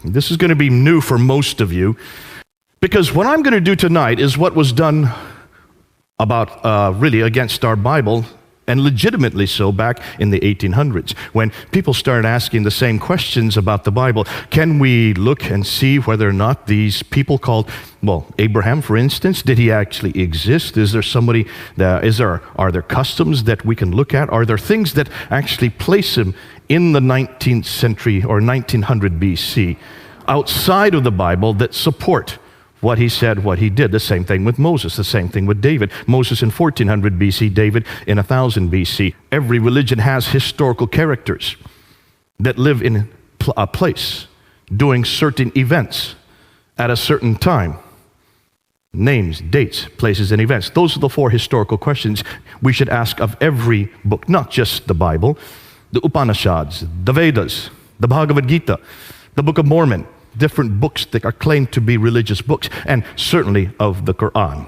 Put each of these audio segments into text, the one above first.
This is going to be new for most of you, because what I'm going to do tonight is what was done about really against our Bible, and legitimately so back in the 1800s, when people started asking the same questions about the Bible. Can we look and see whether or not these people called, well, Abraham, for instance, did he actually exist? Is there somebody are there customs that we can look at? Are there things that actually place him in the 19th century or 1900 BC outside of the Bible that support what he said, what he did? The same thing with Moses, the same thing with David. Moses in 1400 BC, David in 1000 BC. Every religion has historical characters that live in a place, doing certain events at a certain time. Names, dates, places, and events. Those are the 4 historical questions we should ask of every book, not just the Bible, the Upanishads, the Vedas, the Bhagavad Gita, the Book of Mormon, different books that are claimed to be religious books, and certainly of the Quran.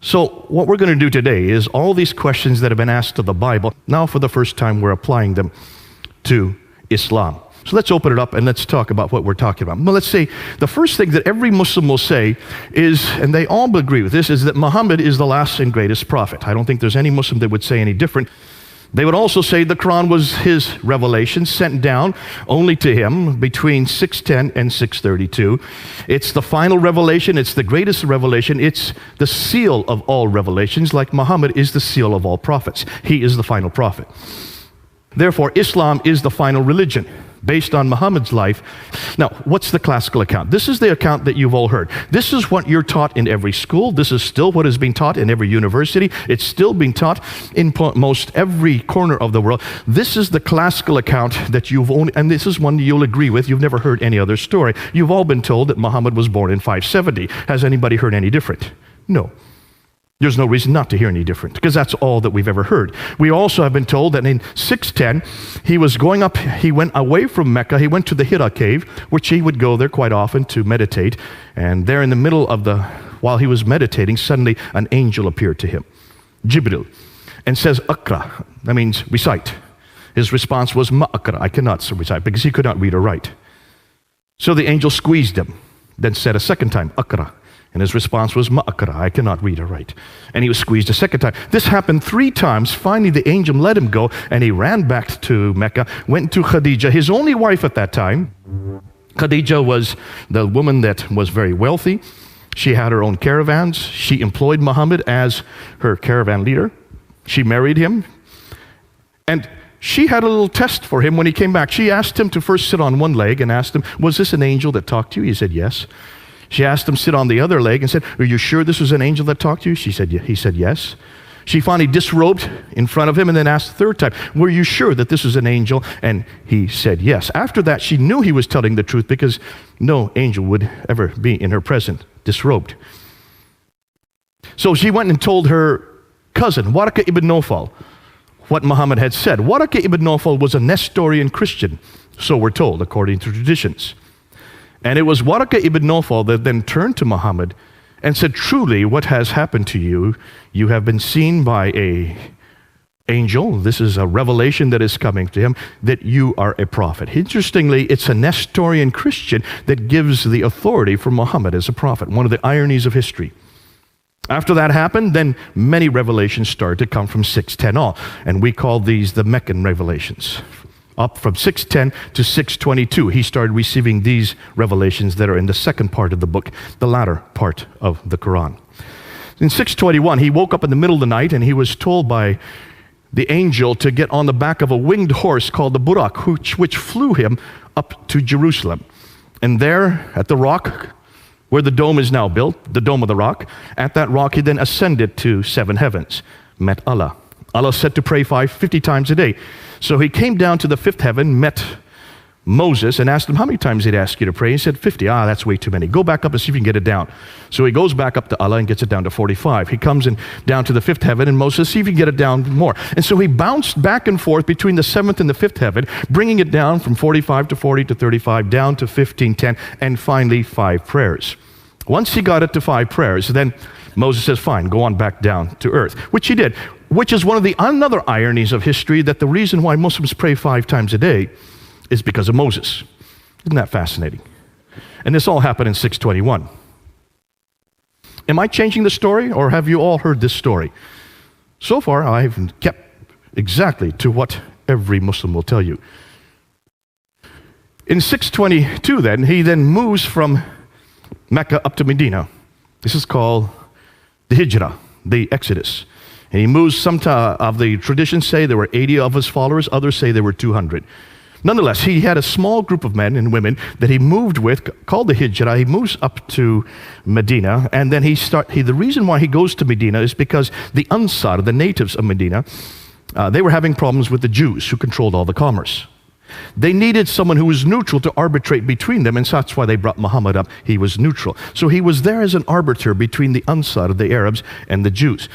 So what we're going to do today is all these questions that have been asked of the Bible, now for the first time we're applying them to Islam. So let's open it up and let's talk about what we're talking about. Well, let's say the first thing that every Muslim will say is, and they all agree with this, is that Muhammad is the last and greatest prophet. I don't think there's any Muslim that would say any different. They would also say the Quran was his revelation sent down only to him between 610 and 632. It's the final revelation. It's the greatest revelation. It's the seal of all revelations, like Muhammad is the seal of all prophets. He is the final prophet. Therefore, Islam is the final religion based on Muhammad's life. Now, what's the classical account? This is the account that you've all heard. This is what you're taught in every school. This is still what is being taught in every university. It's still being taught in most every corner of the world. This is the classical account that you've only, and this is one you'll agree with. You've never heard any other story. You've all been told that Muhammad was born in 570. Has anybody heard any different? No. There's no reason not to hear any different, because that's all that we've ever heard. We also have been told that in 610, he went away from Mecca, he went to the Hira cave, which he would go there quite often to meditate, and there in the middle of while he was meditating, suddenly an angel appeared to him, Jibril, and says, Akra, that means recite. His response was, Ma'akra, I cannot recite, because he could not read or write. So the angel squeezed him, then said a second time, Akra. And his response was, Ma'akra, I cannot read or write. And he was squeezed a second time. This happened 3 times. Finally, the angel let him go, and he ran back to Mecca, went to Khadija, his only wife at that time. Khadija was the woman that was very wealthy. She had her own caravans. She employed Muhammad as her caravan leader. She married him. And she had a little test for him when he came back. She asked him to first sit on one leg and asked him, was this an angel that talked to you? He said, yes. She asked him to sit on the other leg and said, are you sure this was an angel that talked to you? He said, yes. She finally disrobed in front of him and then asked the third time, were you sure that this was an angel? And he said, yes. After that, she knew he was telling the truth, because no angel would ever be in her presence disrobed. So she went and told her cousin, Waraka ibn Nawfal, what Muhammad had said. Waraka ibn Nawfal was a Nestorian Christian, so we're told, according to traditions. And it was Waraka ibn Nawfal that then turned to Muhammad and said, truly, what has happened to you, you have been seen by an angel. This is a revelation that is coming to him, that you are a prophet. Interestingly, it's a Nestorian Christian that gives the authority for Muhammad as a prophet, one of the ironies of history. After that happened, then many revelations started to come from 610 on, and we call these the Meccan revelations. Up from 610 to 622, he started receiving these revelations that are in the second part of the book, the latter part of the Quran. In 621, he woke up in the middle of the night and he was told by the angel to get on the back of a winged horse called the Burak, which flew him up to Jerusalem. And there at the rock, where the dome is now built, the Dome of the Rock, at that rock he then ascended to 7 heavens, met Allah. Allah said to pray 50 times a day. So he came down to the 5th heaven, met Moses, and asked him how many times he'd ask you to pray. He said 50. That's way too many. Go back up and see if you can get it down. So he goes back up to Allah and gets it down to 45. He comes in down to the 5th heaven, and Moses, see if you can get it down more. And so he bounced back and forth between the 7th and the 5th heaven, bringing it down from 45 to 40 to 35, down to 15, 10, and finally 5 prayers. Once he got it to 5 prayers, then Moses says, fine, go on back down to earth, which he did, which is one of the another ironies of history, that the reason why Muslims pray 5 times a day is because of Moses. Isn't that fascinating? And this all happened in 621. Am I changing the story, or have you all heard this story? So far, I've kept exactly to what every Muslim will tell you. In 622 then, he then moves from Mecca up to Medina. This is called the Hijrah, the Exodus. And he moves, some of the traditions say there were 80 of his followers, others say there were 200. Nonetheless, he had a small group of men and women that he moved with, called the Hijrah. He moves up to Medina, and then the reason why he goes to Medina is because the Ansar, the natives of Medina, they were having problems with the Jews who controlled all the commerce. They needed someone who was neutral to arbitrate between them, and so that's why they brought Muhammad up. He was neutral. So he was there as an arbiter between the Ansar, the Arabs, and the Jews.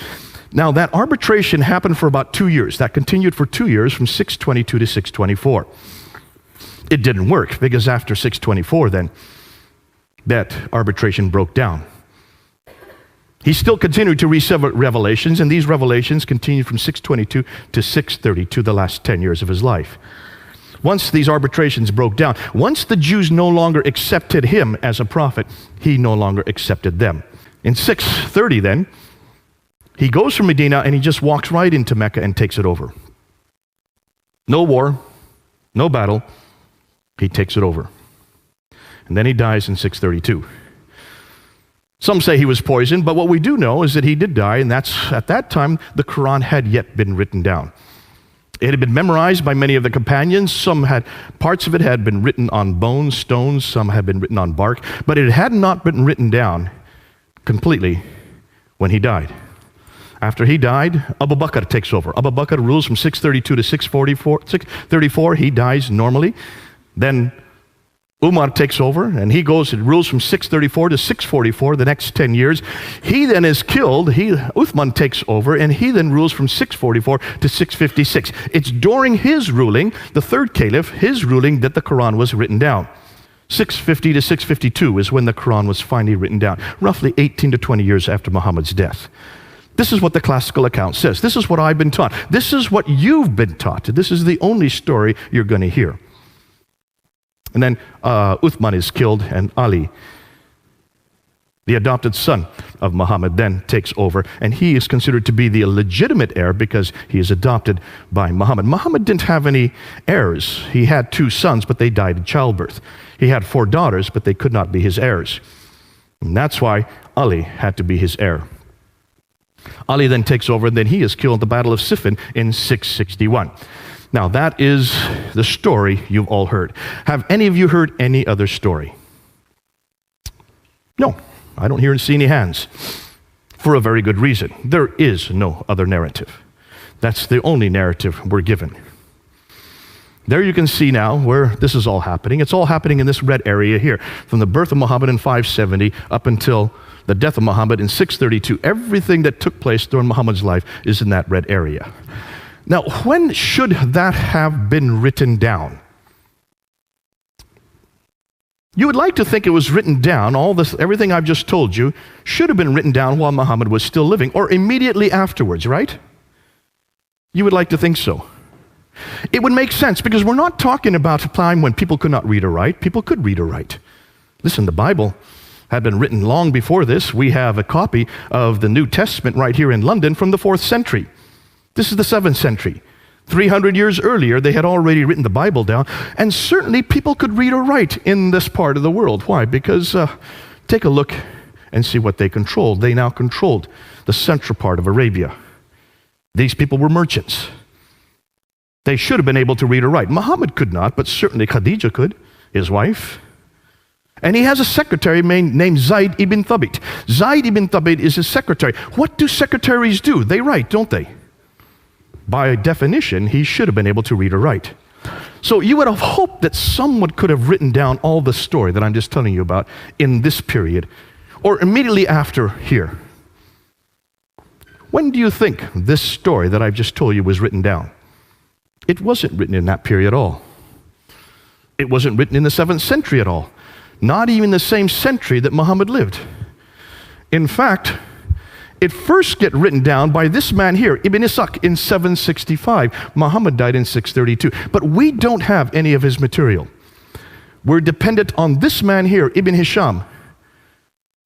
Now, that arbitration happened for about 2 years. That continued for 2 years, from 622 to 624. It didn't work, because after 624, then, that arbitration broke down. He still continued to receive revelations, and these revelations continued from 622 to 632, the last 10 years of his life. Once these arbitrations broke down, once the Jews no longer accepted him as a prophet, he no longer accepted them. In 630 then, he goes from Medina and he just walks right into Mecca and takes it over. No war, no battle, he takes it over. And then he dies in 632. Some say he was poisoned, but what we do know is that he did die, and at that time, the Quran had yet been written down. It had been memorized by many of the companions. Parts of it had been written on bones, stones, some had been written on bark, but it had not been written down completely when he died. After he died, Abu Bakr takes over. Abu Bakr rules from 632 to 634. He dies normally. Then Umar takes over, and he rules from 634 to 644, the next 10 years. He then is killed. Uthman takes over, and he then rules from 644 to 656. It's during his ruling, the third caliph, his ruling, that the Quran was written down. 650 to 652 is when the Quran was finally written down, roughly 18 to 20 years after Muhammad's death. This is what the classical account says. This is what I've been taught. This is what you've been taught. This is the only story you're going to hear. And then Uthman is killed, and Ali, the adopted son of Muhammad, then takes over, and he is considered to be the legitimate heir because he is adopted by Muhammad. Muhammad didn't have any heirs. He had 2 sons, but they died in childbirth. He had 4 daughters, but they could not be his heirs. And that's why Ali had to be his heir. Ali then takes over, and then he is killed at the Battle of Siffin in 661. Now, that is the story you've all heard. Have any of you heard any other story? No, I don't hear and see any hands. For a very good reason. There is no other narrative. That's the only narrative we're given. There you can see now where this is all happening. It's all happening in this red area here. From the birth of Muhammad in 570 up until the death of Muhammad in 632. Everything that took place during Muhammad's life is in that red area. Now, when should that have been written down? You would like to think it was written down, everything I've just told you, should have been written down while Muhammad was still living, or immediately afterwards, right? You would like to think so. It would make sense, because we're not talking about a time when people could not read or write. People could read or write. Listen, the Bible had been written long before this. We have a copy of the New Testament right here in London from the 4th century. This is the 7th century. 300 years earlier, they had already written the Bible down, and certainly people could read or write in this part of the world. Why? Because take a look and see what they controlled. They now controlled the central part of Arabia. These people were merchants. They should have been able to read or write. Muhammad could not, but certainly Khadija could, his wife. And he has a secretary named Zayd ibn Thabit. Zayd ibn Thabit is his secretary. What do secretaries do? They write, don't they? By definition, he should have been able to read or write. So you would have hoped that someone could have written down all the story that I'm just telling you about in this period, or immediately after here. When do you think this story that I've just told you was written down? It wasn't written in that period at all. It wasn't written in the 7th century at all. Not even the same century that Muhammad lived. In fact, it first gets written down by this man here, Ibn Ishaq, in 765. Muhammad died in 632. But we don't have any of his material. We're dependent on this man here, Ibn Hisham,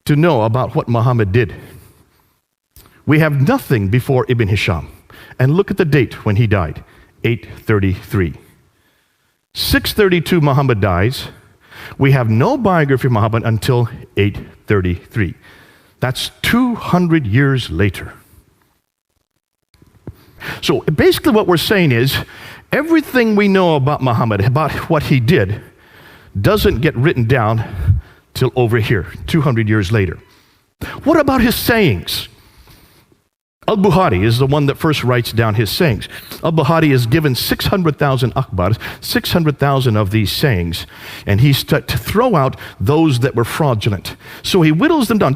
to know about what Muhammad did. We have nothing before Ibn Hisham. And look at the date when he died, 833. 632 Muhammad dies. We have no biography of Muhammad until 833. That's 200 years later. So basically what we're saying is, everything we know about Muhammad, about what he did, doesn't get written down till over here, 200 years later. What about his sayings? Al-Bukhari is the one that first writes down his sayings. Al-Bukhari is given 600,000 akhbars, 600,000 of these sayings, and he's to throw out those that were fraudulent. So he whittles them down,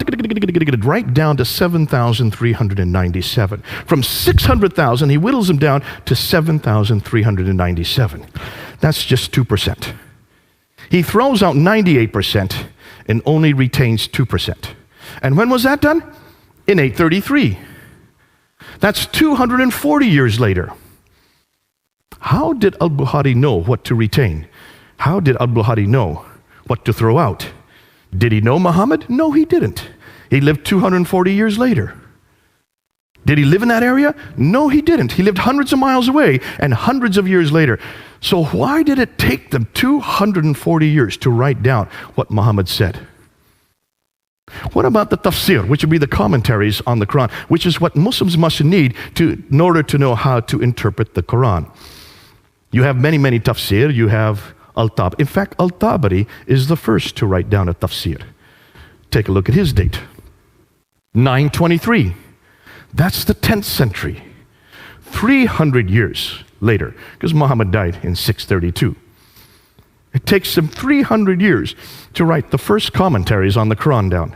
right down to 7,397. From 600,000, he whittles them down to 7,397. That's just 2%. He throws out 98% and only retains 2%. And when was that done? In 833. That's 240 years later. How did Al-Bukhari know what to retain? How did Al-Bukhari know what to throw out? Did he know Muhammad? No, he didn't. He lived 240 years later. Did he live in that area? No, he didn't. He lived hundreds of miles away and hundreds of years later. So why did it take them 240 years to write down what Muhammad said? What about the tafsir, which would be the commentaries on the Quran, which is what Muslims must need in order to know how to interpret the Quran? You have many, many tafsir. You have Al-Tabari. In fact, Al-Tabari is the first to write down a tafsir. Take a look at his date. 923. That's the 10th century. 300 years later, because Muhammad died in 632. It takes him 300 years to write the first commentaries on the Quran down.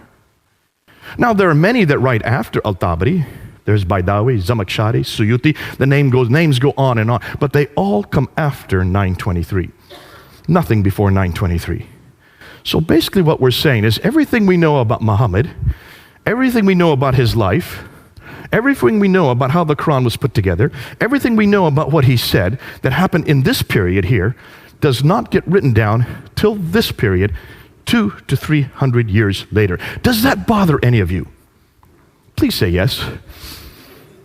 Now, there are many that write after Al-Tabari. There's Baidawi, Zamakhshari, Suyuti. The names go on and on, but they all come after 923. Nothing before 923. So basically what we're saying is everything we know about Muhammad, everything we know about his life, everything we know about how the Quran was put together, everything we know about what he said that happened in this period here, does not get written down till this period, 200 to 300 years later. Does that bother any of you? Please say yes.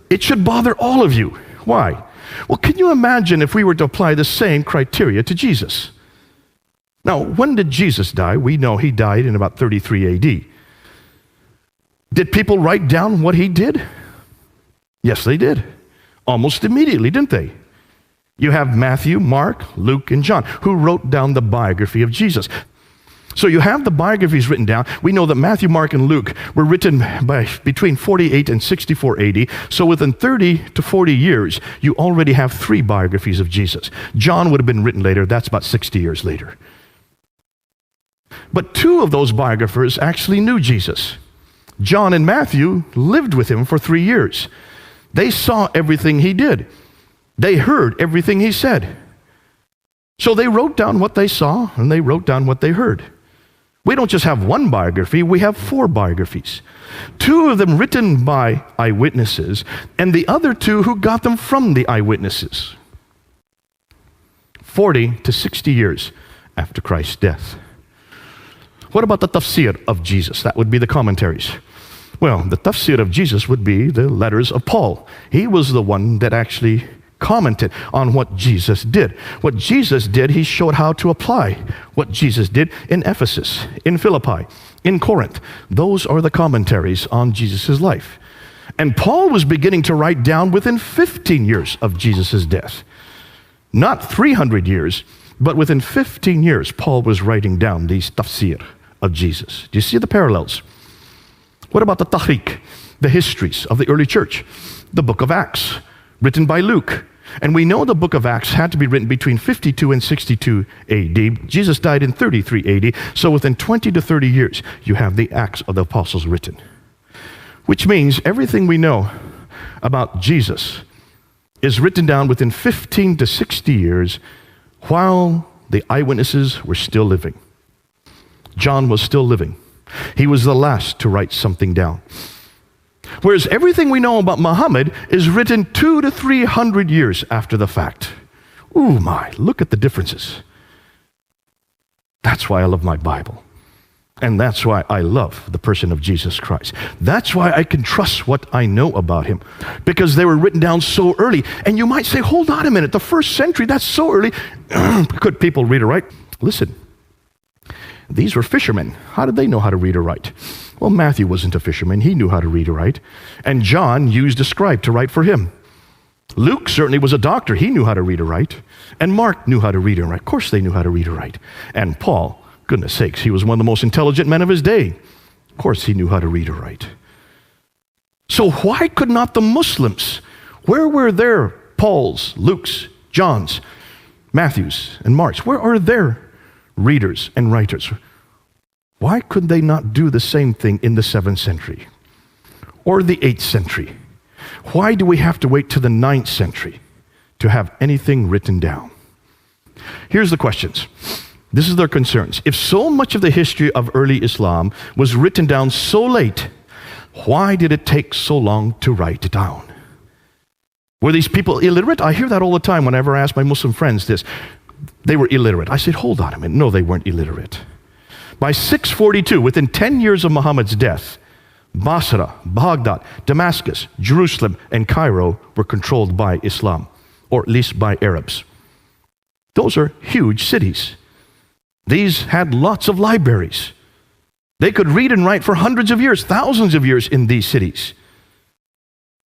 It should bother all of you. Why? Well, can you imagine if we were to apply the same criteria to Jesus? Now, when did Jesus die? We know he died in about 33 AD. Did people write down what he did? Yes, they did. Almost immediately, didn't they? You have Matthew, Mark, Luke, and John, who wrote down the biography of Jesus. So you have the biographies written down. We know that Matthew, Mark, and Luke were written by between 48 and 64 AD. So within 30 to 40 years, you already have 3 biographies of Jesus. John would have been written later. That's about 60 years later. But 2 of those biographers actually knew Jesus. John and Matthew lived with him for 3 years. They saw everything he did. They heard everything he said. So they wrote down what they saw and they wrote down what they heard. We don't just have 1 biography, we have 4 biographies. 2 of them written by eyewitnesses and the other 2 who got them from the eyewitnesses. 40 to 60 years after Christ's death. What about the tafsir of Jesus? That would be the commentaries. Well, the tafsir of Jesus would be the letters of Paul. He was the one that actually commented on what Jesus did. What Jesus did, he showed how to apply what Jesus did in Ephesus, in Philippi, in Corinth. Those are the commentaries on Jesus' life. And Paul was beginning to write down within 15 years of Jesus' death. Not 300 years, but within 15 years, Paul was writing down these tafsir of Jesus. Do you see the parallels? What about the Tahrik, the histories of the early church? The book of Acts, written by Luke. And we know the book of Acts had to be written between 52 and 62 AD. Jesus died in 33 AD. So within 20 to 30 years, you have the Acts of the Apostles written. Which means everything we know about Jesus is written down within 15 to 60 years while the eyewitnesses were still living. John was still living. He was the last to write something down. Whereas everything we know about Muhammad is written 200 to 300 years after the fact. Ooh my, look at the differences. That's why I love my Bible. And that's why I love the person of Jesus Christ. That's why I can trust what I know about him, because they were written down so early. And you might say, hold on a minute, the first century, that's so early. Could people read or write? Listen, these were fishermen. How did they know how to read or write? Well, Matthew wasn't a fisherman. He knew how to read or write. And John used a scribe to write for him. Luke certainly was a doctor. He knew how to read or write. And Mark knew how to read and write. Of course they knew how to read or write. And Paul, goodness sakes, he was one of the most intelligent men of his day. Of course he knew how to read or write. So why could not the Muslims, where were their Pauls, Lukes, Johns, Matthews, and Marks? Where are their readers and writers? Why could they not do the same thing in the 7th century or the 8th century? Why do we have to wait to the 9th century to have anything written down? Here's the questions. This is their concerns. If so much of the history of early Islam was written down so late, why did it take so long to write it down? Were these people illiterate? I hear that all the time whenever I ask my Muslim friends this. They were illiterate. I said, hold on a minute. No, they weren't illiterate. By 642, within 10 years of Muhammad's death, Basra, Baghdad, Damascus, Jerusalem, and Cairo were controlled by Islam, or at least by Arabs. Those are huge cities. These had lots of libraries. They could read and write for hundreds of years, thousands of years in these cities.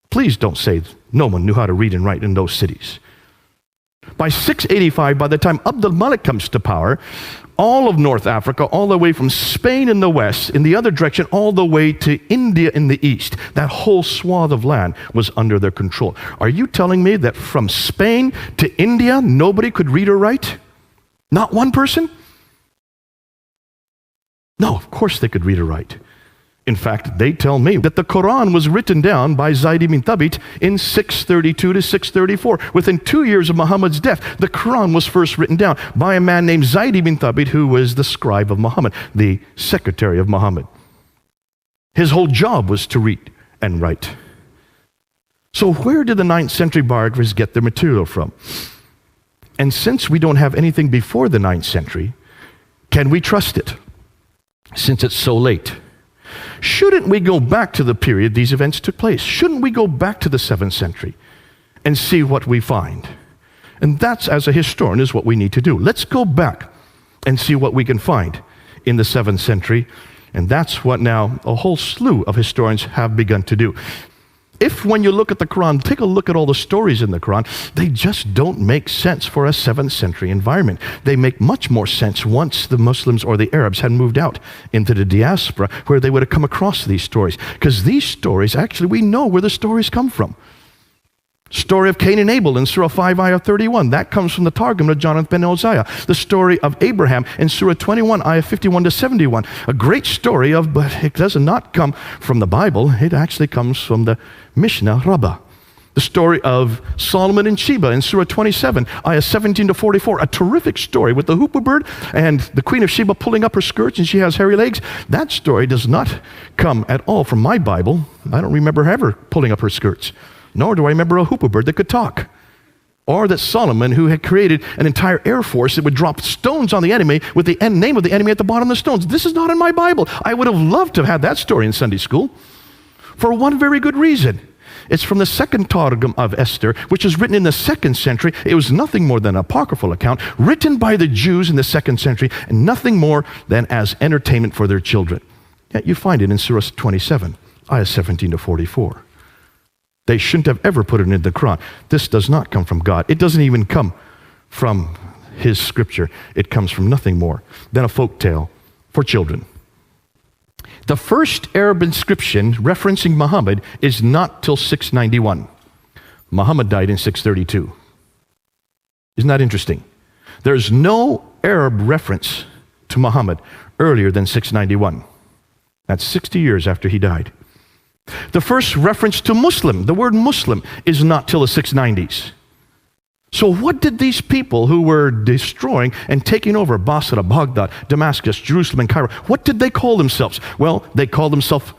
Please don't say no one knew how to read and write in those cities. By 685, by the time Abdul Malik comes to power, all of North Africa, all the way from Spain in the west, in the other direction, all the way to India in the east, that whole swath of land was under their control. Are you telling me that from Spain to India, nobody could read or write? Not one person? No, of course they could read or write. In fact, they tell me that the Quran was written down by Zayd ibn Thabit in 632 to 634. Within 2 years of Muhammad's death, the Quran was first written down by a man named Zayd ibn Thabit, who was the scribe of Muhammad, the secretary of Muhammad. His whole job was to read and write. So where did the 9th century biographers get their material from? And since we don't have anything before the 9th century, can we trust it, since it's so late? Shouldn't we go back to the period these events took place? Shouldn't we go back to the 7th century and see what we find? And that's, as a historian, is what we need to do. Let's go back and see what we can find in the 7th century. And that's what now a whole slew of historians have begun to do. If when you look at the Quran, take a look at all the stories in the Quran, they just don't make sense for a 7th century environment. They make much more sense once the Muslims or the Arabs had moved out into the diaspora, where they would have come across these stories. Because these stories, actually, we know where the stories come from. Story of Cain and Abel in Surah 5, Ayah 31. That comes from the Targum of Jonathan ben Uzziah. The story of Abraham in Surah 21, Ayah 51 to 71. A great story but it does not come from the Bible. It actually comes from the Mishnah Rabbah. The story of Solomon and Sheba in Surah 27, Ayah 17 to 44. A terrific story with the hoopoe bird and the Queen of Sheba pulling up her skirts and she has hairy legs. That story does not come at all from my Bible. I don't remember her ever pulling up her skirts. Nor do I remember a hoopoe bird that could talk. Or that Solomon, who had created an entire air force that would drop stones on the enemy with the name of the enemy at the bottom of the stones. This is not in my Bible. I would have loved to have had that story in Sunday school. For one very good reason. It's from the second Targum of Esther, which was written in the 2nd century. It was nothing more than an apocryphal account written by the Jews in the 2nd century, and nothing more than as entertainment for their children. Yet you find it in Surah 27, Ayah 17 to 44. They shouldn't have ever put it in the Quran. This does not come from God. It doesn't even come from His scripture. It comes from nothing more than a folk tale for children. The first Arab inscription referencing Muhammad is not till 691. Muhammad died in 632. Isn't that interesting? There's no Arab reference to Muhammad earlier than 691. That's 60 years after he died. The first reference to Muslim, the word Muslim, is not till the 690s. So what did these people who were destroying and taking over Basra, Baghdad, Damascus, Jerusalem, and Cairo, what did they call themselves? Well, they called themselves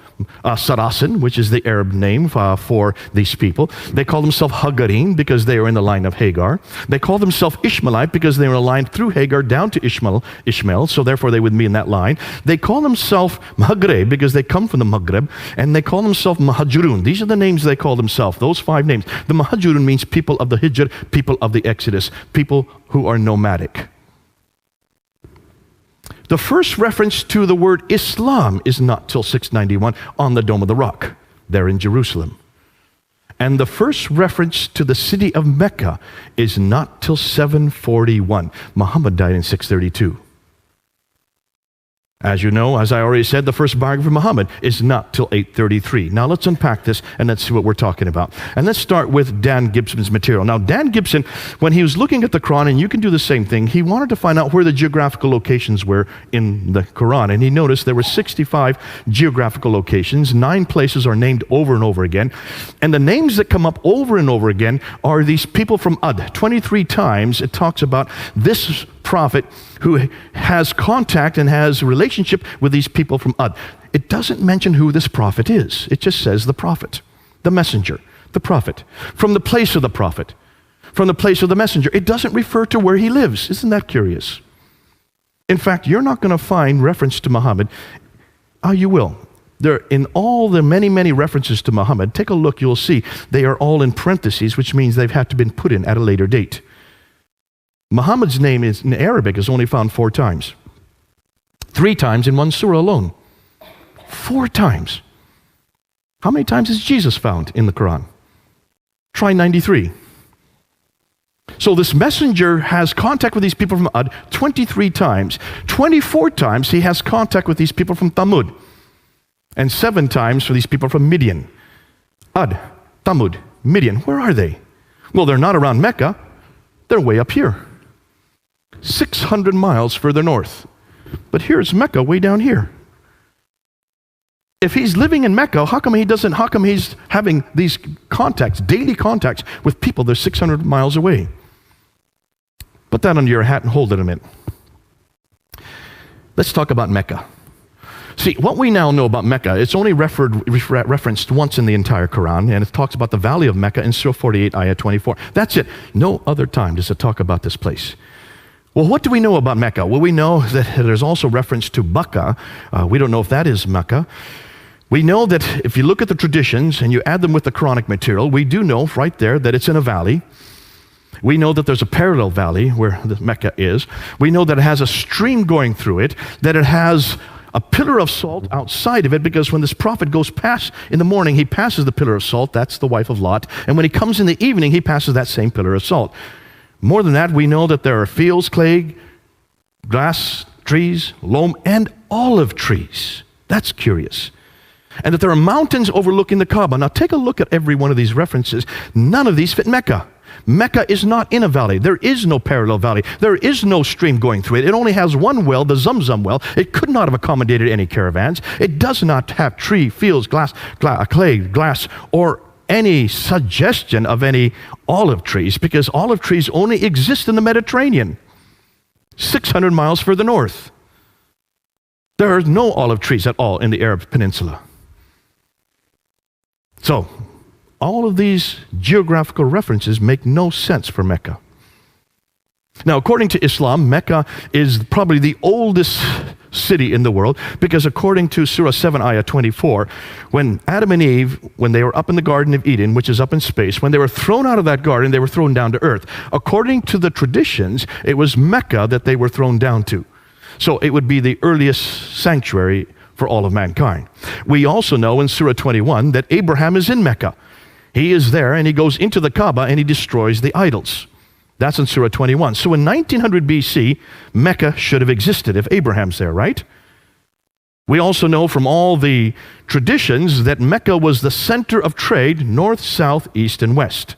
Sarasin, which is the Arab name for these people. They call themselves Hagarim because they are in the line of Hagar. They call themselves Ishmaelite because they were aligned through Hagar down to Ishmael, so therefore they would be in that line. They call themselves Maghreb because they come from the Maghreb, and they call themselves Mahajurun. These are the names they call themselves, those 5 names. The Mahajurun means people of the Hijr, people of the Exodus, people who are nomadic. The first reference to the word Islam is not till 691 on the Dome of the Rock, there in Jerusalem. And the first reference to the city of Mecca is not till 741. Muhammad died in 632. As you know, as I already said, the first biography of Muhammad is not till 833. Now let's unpack this and let's see what we're talking about. And let's start with Dan Gibson's material. Now Dan Gibson, when he was looking at the Quran, and you can do the same thing, he wanted to find out where the geographical locations were in the Quran. And he noticed there were 65 geographical locations. 9 places are named over and over again. And the names that come up over and over again are these people from Ad. 23 times it talks about this prophet who has contact and has a relationship with these people from Ad. It doesn't mention who this prophet is. It just says the prophet, the messenger, the prophet, from the place of the prophet, from the place of the messenger. It doesn't refer to where he lives. Isn't that curious? In fact, you're not going to find reference to Muhammad. You will. There, in all the many, many references to Muhammad, take a look, you'll see they are all in parentheses, which means they've had to been put in at a later date. Muhammad's name is, in Arabic is only found 4 times. 3 times in one surah alone. 4 times. How many times is Jesus found in the Quran? Try 93. So this messenger has contact with these people from Ad 23 times. 24 times he has contact with these people from Thamud. And 7 times for these people from Midian. Ad, Thamud, Midian, where are they? Well, they're not around Mecca. They're way up here. 600 miles further north. But here's Mecca way down here. If he's living in Mecca, how come he's having these contacts, daily contacts with people that are 600 miles away? Put that under your hat and hold it a minute. Let's talk about Mecca. See, what we now know about Mecca, it's only referenced once in the entire Quran, and it talks about the valley of Mecca in Surah 48, Ayah 24. That's it. No other time does it talk about this place. Well, what do we know about Mecca? Well, we know that there's also reference to Bakka. We don't know if that is Mecca. We know that if you look at the traditions and you add them with the Quranic material, we do know right there that it's in a valley. We know that there's a parallel valley where the Mecca is. We know that it has a stream going through it, that it has a pillar of salt outside of it, because when this prophet goes past in the morning, he passes the pillar of salt. That's the wife of Lot. And when he comes in the evening, he passes that same pillar of salt. More than that, we know that there are fields, clay, grass, trees, loam, and olive trees. That's curious. And that there are mountains overlooking the Kaaba. Now take a look at every one of these references. None of these fit Mecca. Mecca is not in a valley. There is no parallel valley. There is no stream going through it. It only has one well, the Zamzam well. It could not have accommodated any caravans. It does not have tree, fields, clay, glass, or any suggestion of any olive trees, because olive trees only exist in the Mediterranean, 600 miles further north. There are no olive trees at all in the Arab Peninsula. So, all of these geographical references make no sense for Mecca. Now, according to Islam, Mecca is probably the oldest city in the world, because according to Surah 7, Ayah 24, when Adam and Eve, when they were up in the Garden of Eden, which is up in space, when they were thrown out of that garden, they were thrown down to earth. According to the traditions, it was Mecca that they were thrown down to. So it would be the earliest sanctuary for all of mankind. We also know in Surah 21 that Abraham is in Mecca. He is there, and he goes into the Kaaba and he destroys the idols. That's in Surah 21. So in 1900 BC, Mecca should have existed if Abraham's there, right? We also know from all the traditions that Mecca was the center of trade, north, south, east, and west.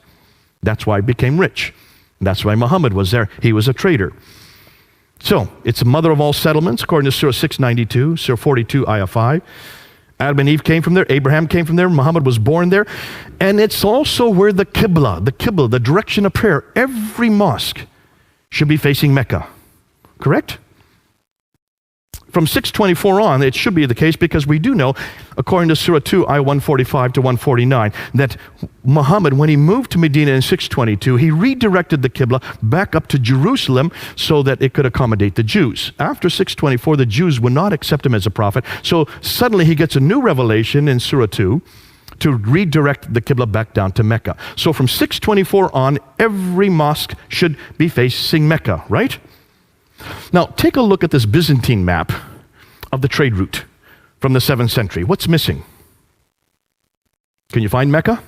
That's why it became rich. That's why Muhammad was there. He was a trader. So, it's the mother of all settlements, according to Surah 692, Surah 42, Ayah 5. Adam and Eve came from there. Abraham came from there. Muhammad was born there. And it's also where the Qibla, the direction of prayer, every mosque should be facing Mecca. Correct? From 624 on, it should be the case, because we do know, according to Surah 2, ayah 145 to 149, that Muhammad, when he moved to Medina in 622, he redirected the Qibla back up to Jerusalem so that it could accommodate the Jews. After 624, the Jews would not accept him as a prophet, so suddenly he gets a new revelation in Surah 2 to redirect the Qibla back down to Mecca. So from 624 on, every mosque should be facing Mecca, right? Now, take a look at this Byzantine map of the trade route from the 7th century. What's missing? Can you find Mecca?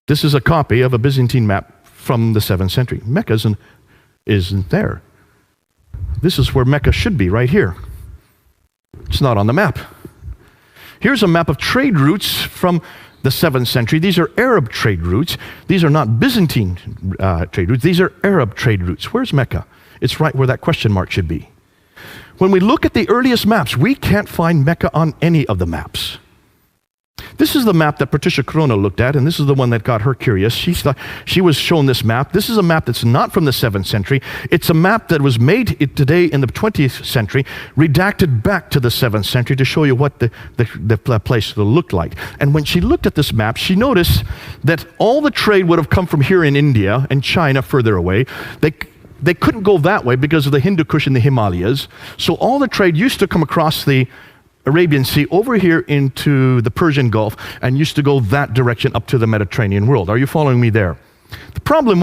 This is a copy of a Byzantine map from the 7th century. Mecca isn't there. This is where Mecca should be, right here. It's not on the map. Here's a map of trade routes from the 7th century. These are Arab trade routes. These are not Byzantine trade routes. These are Arab trade routes. Where's Mecca? It's right where that question mark should be. When we look at the earliest maps, we can't find Mecca on any of the maps. This is the map that Patricia Corona looked at, and this is the one that got her curious. She was shown this map. This is a map that's not from the 7th century. It's a map that was made today in the 20th century, redacted back to the 7th century to show you what the place looked like. And when she looked at this map, she noticed that all the trade would have come from here in India and China further away. They couldn't go that way because of the Hindu Kush and the Himalayas. So all the trade used to come across the Arabian Sea over here into the Persian Gulf and used to go that direction up to the Mediterranean world. Are you following me there? The problem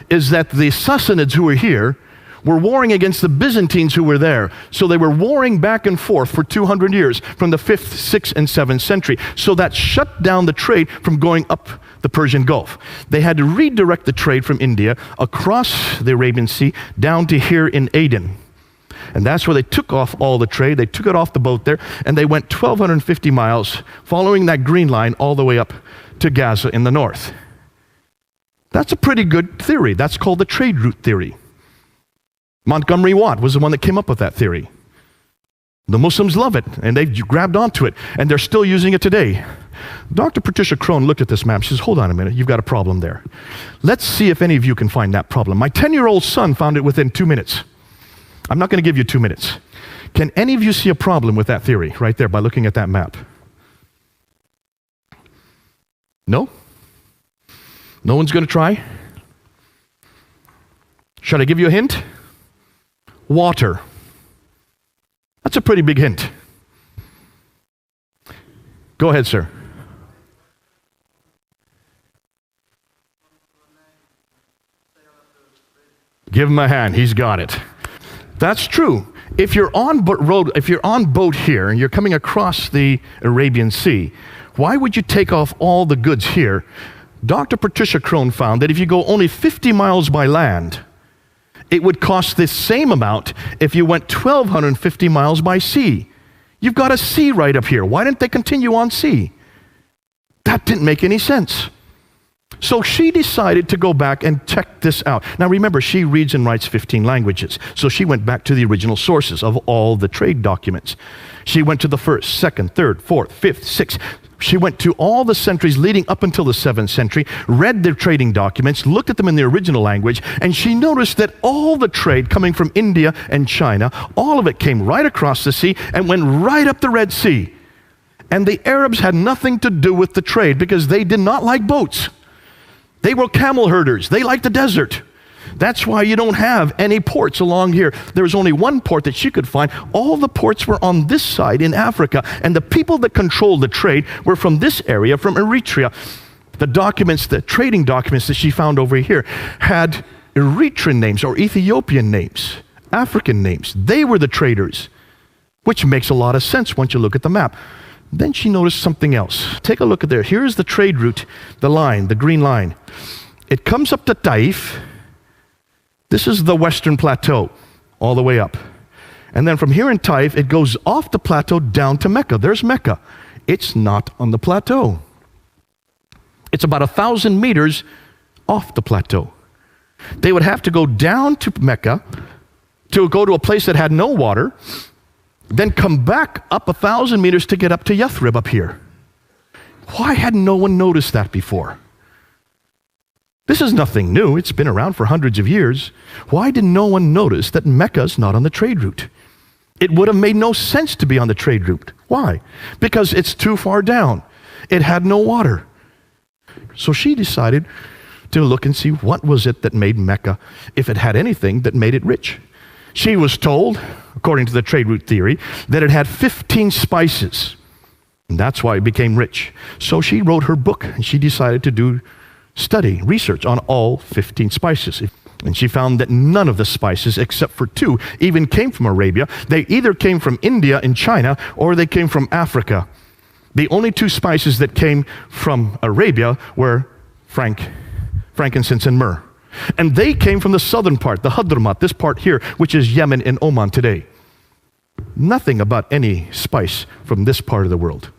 is that the Sassanids who were here were warring against the Byzantines who were there. So they were warring back and forth for 200 years from the 5th, 6th, and 7th century. So that shut down the trade from going up the Persian Gulf. They had to redirect the trade from India across the Arabian Sea down to here in Aden. And that's where they took off all the trade. They took it off the boat there, and they went 1,250 miles, following that green line all the way up to Gaza in the north. That's a pretty good theory. That's called the trade route theory. Montgomery Watt was the one that came up with that theory. The Muslims love it, and they've grabbed onto it, and they're still using it today. Dr. Patricia Crone looked at this map. She says, hold on a minute, you've got a problem there. Let's see if any of you can find that problem. My 10-year-old son found it within 2 minutes. I'm not going to give you 2 minutes. Can any of you see a problem with that theory right there by looking at that map? No? No one's going to try? Should I give you a hint? Water. That's a pretty big hint. Go ahead, sir. Give him a hand. He's got it. That's true. If you're on boat here and you're coming across the Arabian Sea, why would you take off all the goods here? Dr. Patricia Crone found that if you go only 50 miles by land, it would cost the same amount if you went 1,250 miles by sea. You've got a sea right up here. Why didn't they continue on sea? That didn't make any sense. So she decided to go back and check this out. Now remember, she reads and writes 15 languages. So she went back to the original sources of all the trade documents. She went to the 1st, 2nd, 3rd, 4th, 5th, 6th. She went to all the centuries leading up until the 7th century, read their trading documents, looked at them in the original language, and she noticed that all the trade coming from India and China, all of it came right across the sea and went right up the Red Sea. And the Arabs had nothing to do with the trade because they did not like boats. They were camel herders. They liked the desert. That's why you don't have any ports along here. There was only one port that she could find. All the ports were on this side in Africa, and the people that controlled the trade were from this area, from Eritrea. The documents, the trading documents that she found over here had Eritrean names or Ethiopian names, African names. They were the traders, which makes a lot of sense once you look at the map. Then she noticed something else. Take a look at there. Here's the trade route, the line, the green line. It comes up to Taif. This is the western plateau, all the way up. And then from here in Taif, it goes off the plateau down to Mecca. There's Mecca. It's not on the plateau. It's about 1,000 meters off the plateau. They would have to go down to Mecca to go to a place that had no water, then come back up 1,000 meters to get up to Yathrib up here. Why had no one noticed that before? This is nothing new. It's been around for hundreds of years. Why did no one notice that Mecca's not on the trade route? It would have made no sense to be on the trade route. Why? Because it's too far down. It had no water. So she decided to look and see what was it that made Mecca, if it had anything that made it rich. She was told, according to the trade route theory, that it had 15 spices. And that's why it became rich. So she wrote her book, and she decided to do research on all 15 spices. And she found that none of the spices, except for 2, even came from Arabia. They either came from India and China, or they came from Africa. The only 2 spices that came from Arabia were frankincense and myrrh. And they came from the southern part, the Hadramat, this part here, which is Yemen and Oman today. Nothing about any spice from this part of the world.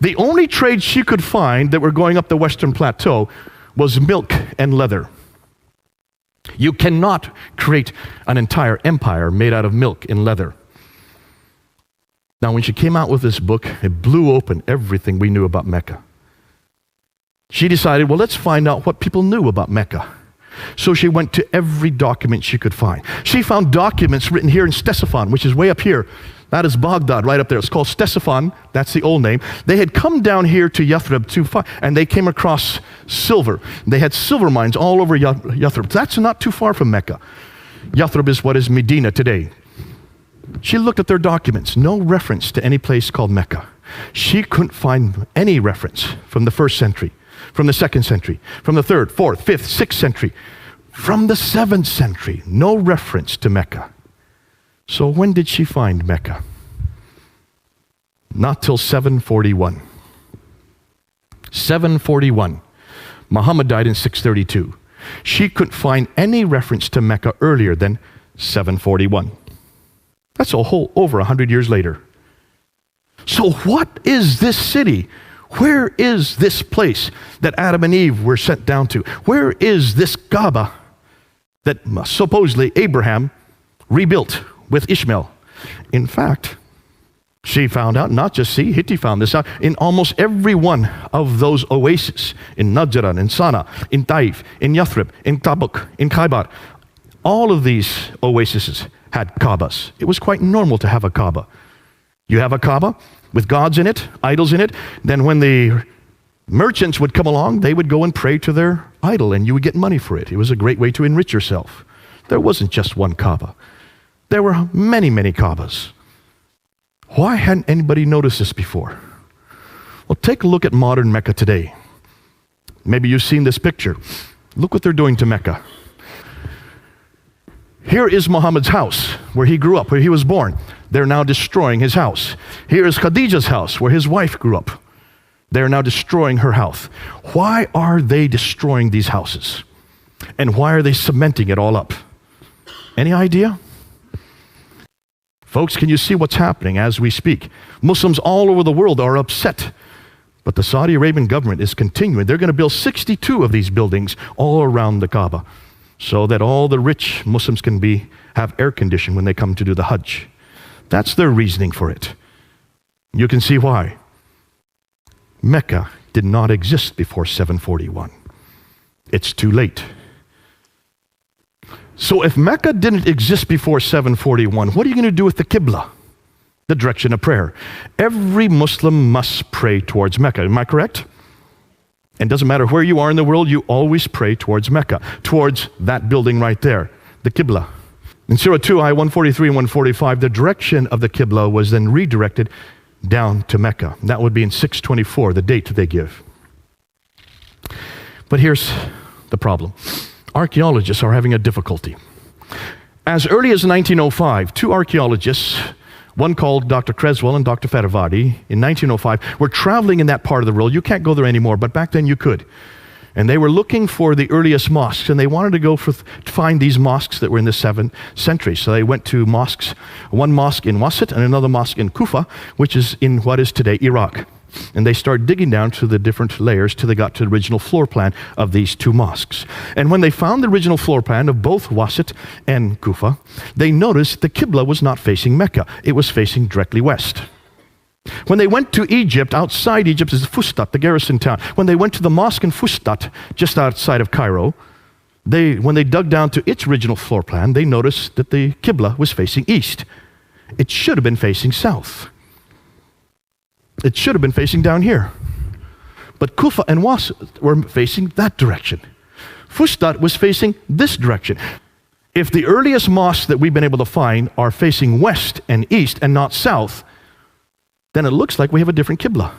The only trade she could find that were going up the Western Plateau was milk and leather. You cannot create an entire empire made out of milk and leather. Now, when she came out with this book, it blew open everything we knew about Mecca. She decided, well, let's find out what people knew about Mecca. So she went to every document she could find. She found documents written here in Ctesiphon, which is way up here. That is Baghdad, right up there. It's called Ctesiphon. That's the old name. They had come down here to Yathrib and they came across silver. They had silver mines all over Yathrib. That's not too far from Mecca. Yathrib is what is Medina today. She looked at their documents. No reference to any place called Mecca. She couldn't find any reference from the 1st century, from the 2nd century, from the 3rd, 4th, 5th, 6th century, from the 7th century. No reference to Mecca. So when did she find Mecca? Not till 741. 741. Muhammad died in 632. She couldn't find any reference to Mecca earlier than 741. That's a whole over 100 years later. So what is this city? Where is this place that Adam and Eve were sent down to? Where is this Kaaba that supposedly Abraham rebuilt with Ishmael? In fact, she found out, not just Hitti found this out, in almost every one of those oases, in Najran, in Sana, in Taif, in Yathrib, in Tabuk, in Khaybar, all of these oases had Kaabas. It was quite normal to have a Kaaba. You have a Kaaba with gods in it, idols in it, then when the merchants would come along, they would go and pray to their idol, and you would get money for it. It was a great way to enrich yourself. There wasn't just one Kaaba. There were many, many Kaabas. Why hadn't anybody noticed this before? Well, take a look at modern Mecca today. Maybe you've seen this picture. Look what they're doing to Mecca. Here is Muhammad's house, where he grew up, where he was born. They're now destroying his house. Here is Khadija's house, where his wife grew up. They're now destroying her house. Why are they destroying these houses? And why are they cementing it all up? Any idea? Folks, can you see what's happening as we speak? Muslims all over the world are upset. But the Saudi Arabian government is continuing. They're going to build 62 of these buildings all around the Kaaba, so that all the rich Muslims can have air conditioning when they come to do the Hajj. That's their reasoning for it. You can see why. Mecca did not exist before 741. It's too late. So if Mecca didn't exist before 741, what are you going to do with the Qibla, the direction of prayer? Every Muslim must pray towards Mecca. Am I correct? And it doesn't matter where you are in the world, you always pray towards Mecca, towards that building right there, the Qibla. In Surah 2, Ayah 143 and 145, the direction of the Qibla was then redirected down to Mecca. That would be in 624, the date they give. But here's the problem. Archaeologists are having a difficulty. As early as 1905, 2 archaeologists, one called Dr. Creswell and Dr. Fedavadi, in 1905, were traveling in that part of the world. You can't go there anymore, but back then you could. And they were looking for the earliest mosques, and they wanted to go to find these mosques that were in the 7th century. So they went to mosques, one mosque in Wasit and another mosque in Kufa, which is in what is today Iraq. And they started digging down to the different layers till they got to the original floor plan of these 2 mosques. And when they found the original floor plan of both Wasit and Kufa, they noticed the Qibla was not facing Mecca. It was facing directly west. When they went to Egypt, outside Egypt is Fustat, the garrison town. When they went to the mosque in Fustat, just outside of Cairo, when they dug down to its original floor plan, they noticed that the Qibla was facing east. It should have been facing south. It should have been facing down here. But Kufa and Was were facing that direction. Fustat was facing this direction. If the earliest mosques that we've been able to find are facing west and east and not south, then it looks like we have a different Qibla.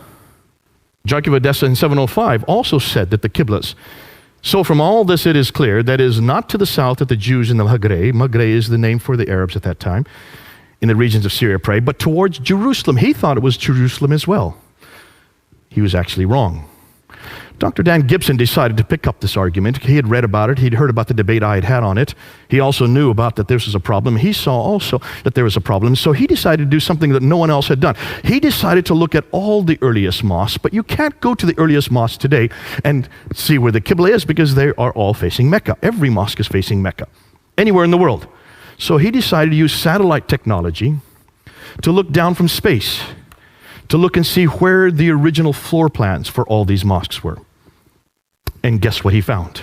Jarki of Edessa in 705 also said that the Qiblas. So from all this it is clear that it is not to the south that the Jews in the Maghreb, Maghreb is the name for the Arabs at that time, in the regions of Syria prayed, but towards Jerusalem. He thought it was Jerusalem as well. He was actually wrong. Dr. Dan Gibson decided to pick up this argument. He had read about it. He'd heard about the debate I had had on it. He also knew about that this was a problem. He saw also that there was a problem. So he decided to do something that no one else had done. He decided to look at all the earliest mosques, but you can't go to the earliest mosques today and see where the Qibla is because they are all facing Mecca. Every mosque is facing Mecca, anywhere in the world. So he decided to use satellite technology to look down from space, to look and see where the original floor plans for all these mosques were. And guess what he found?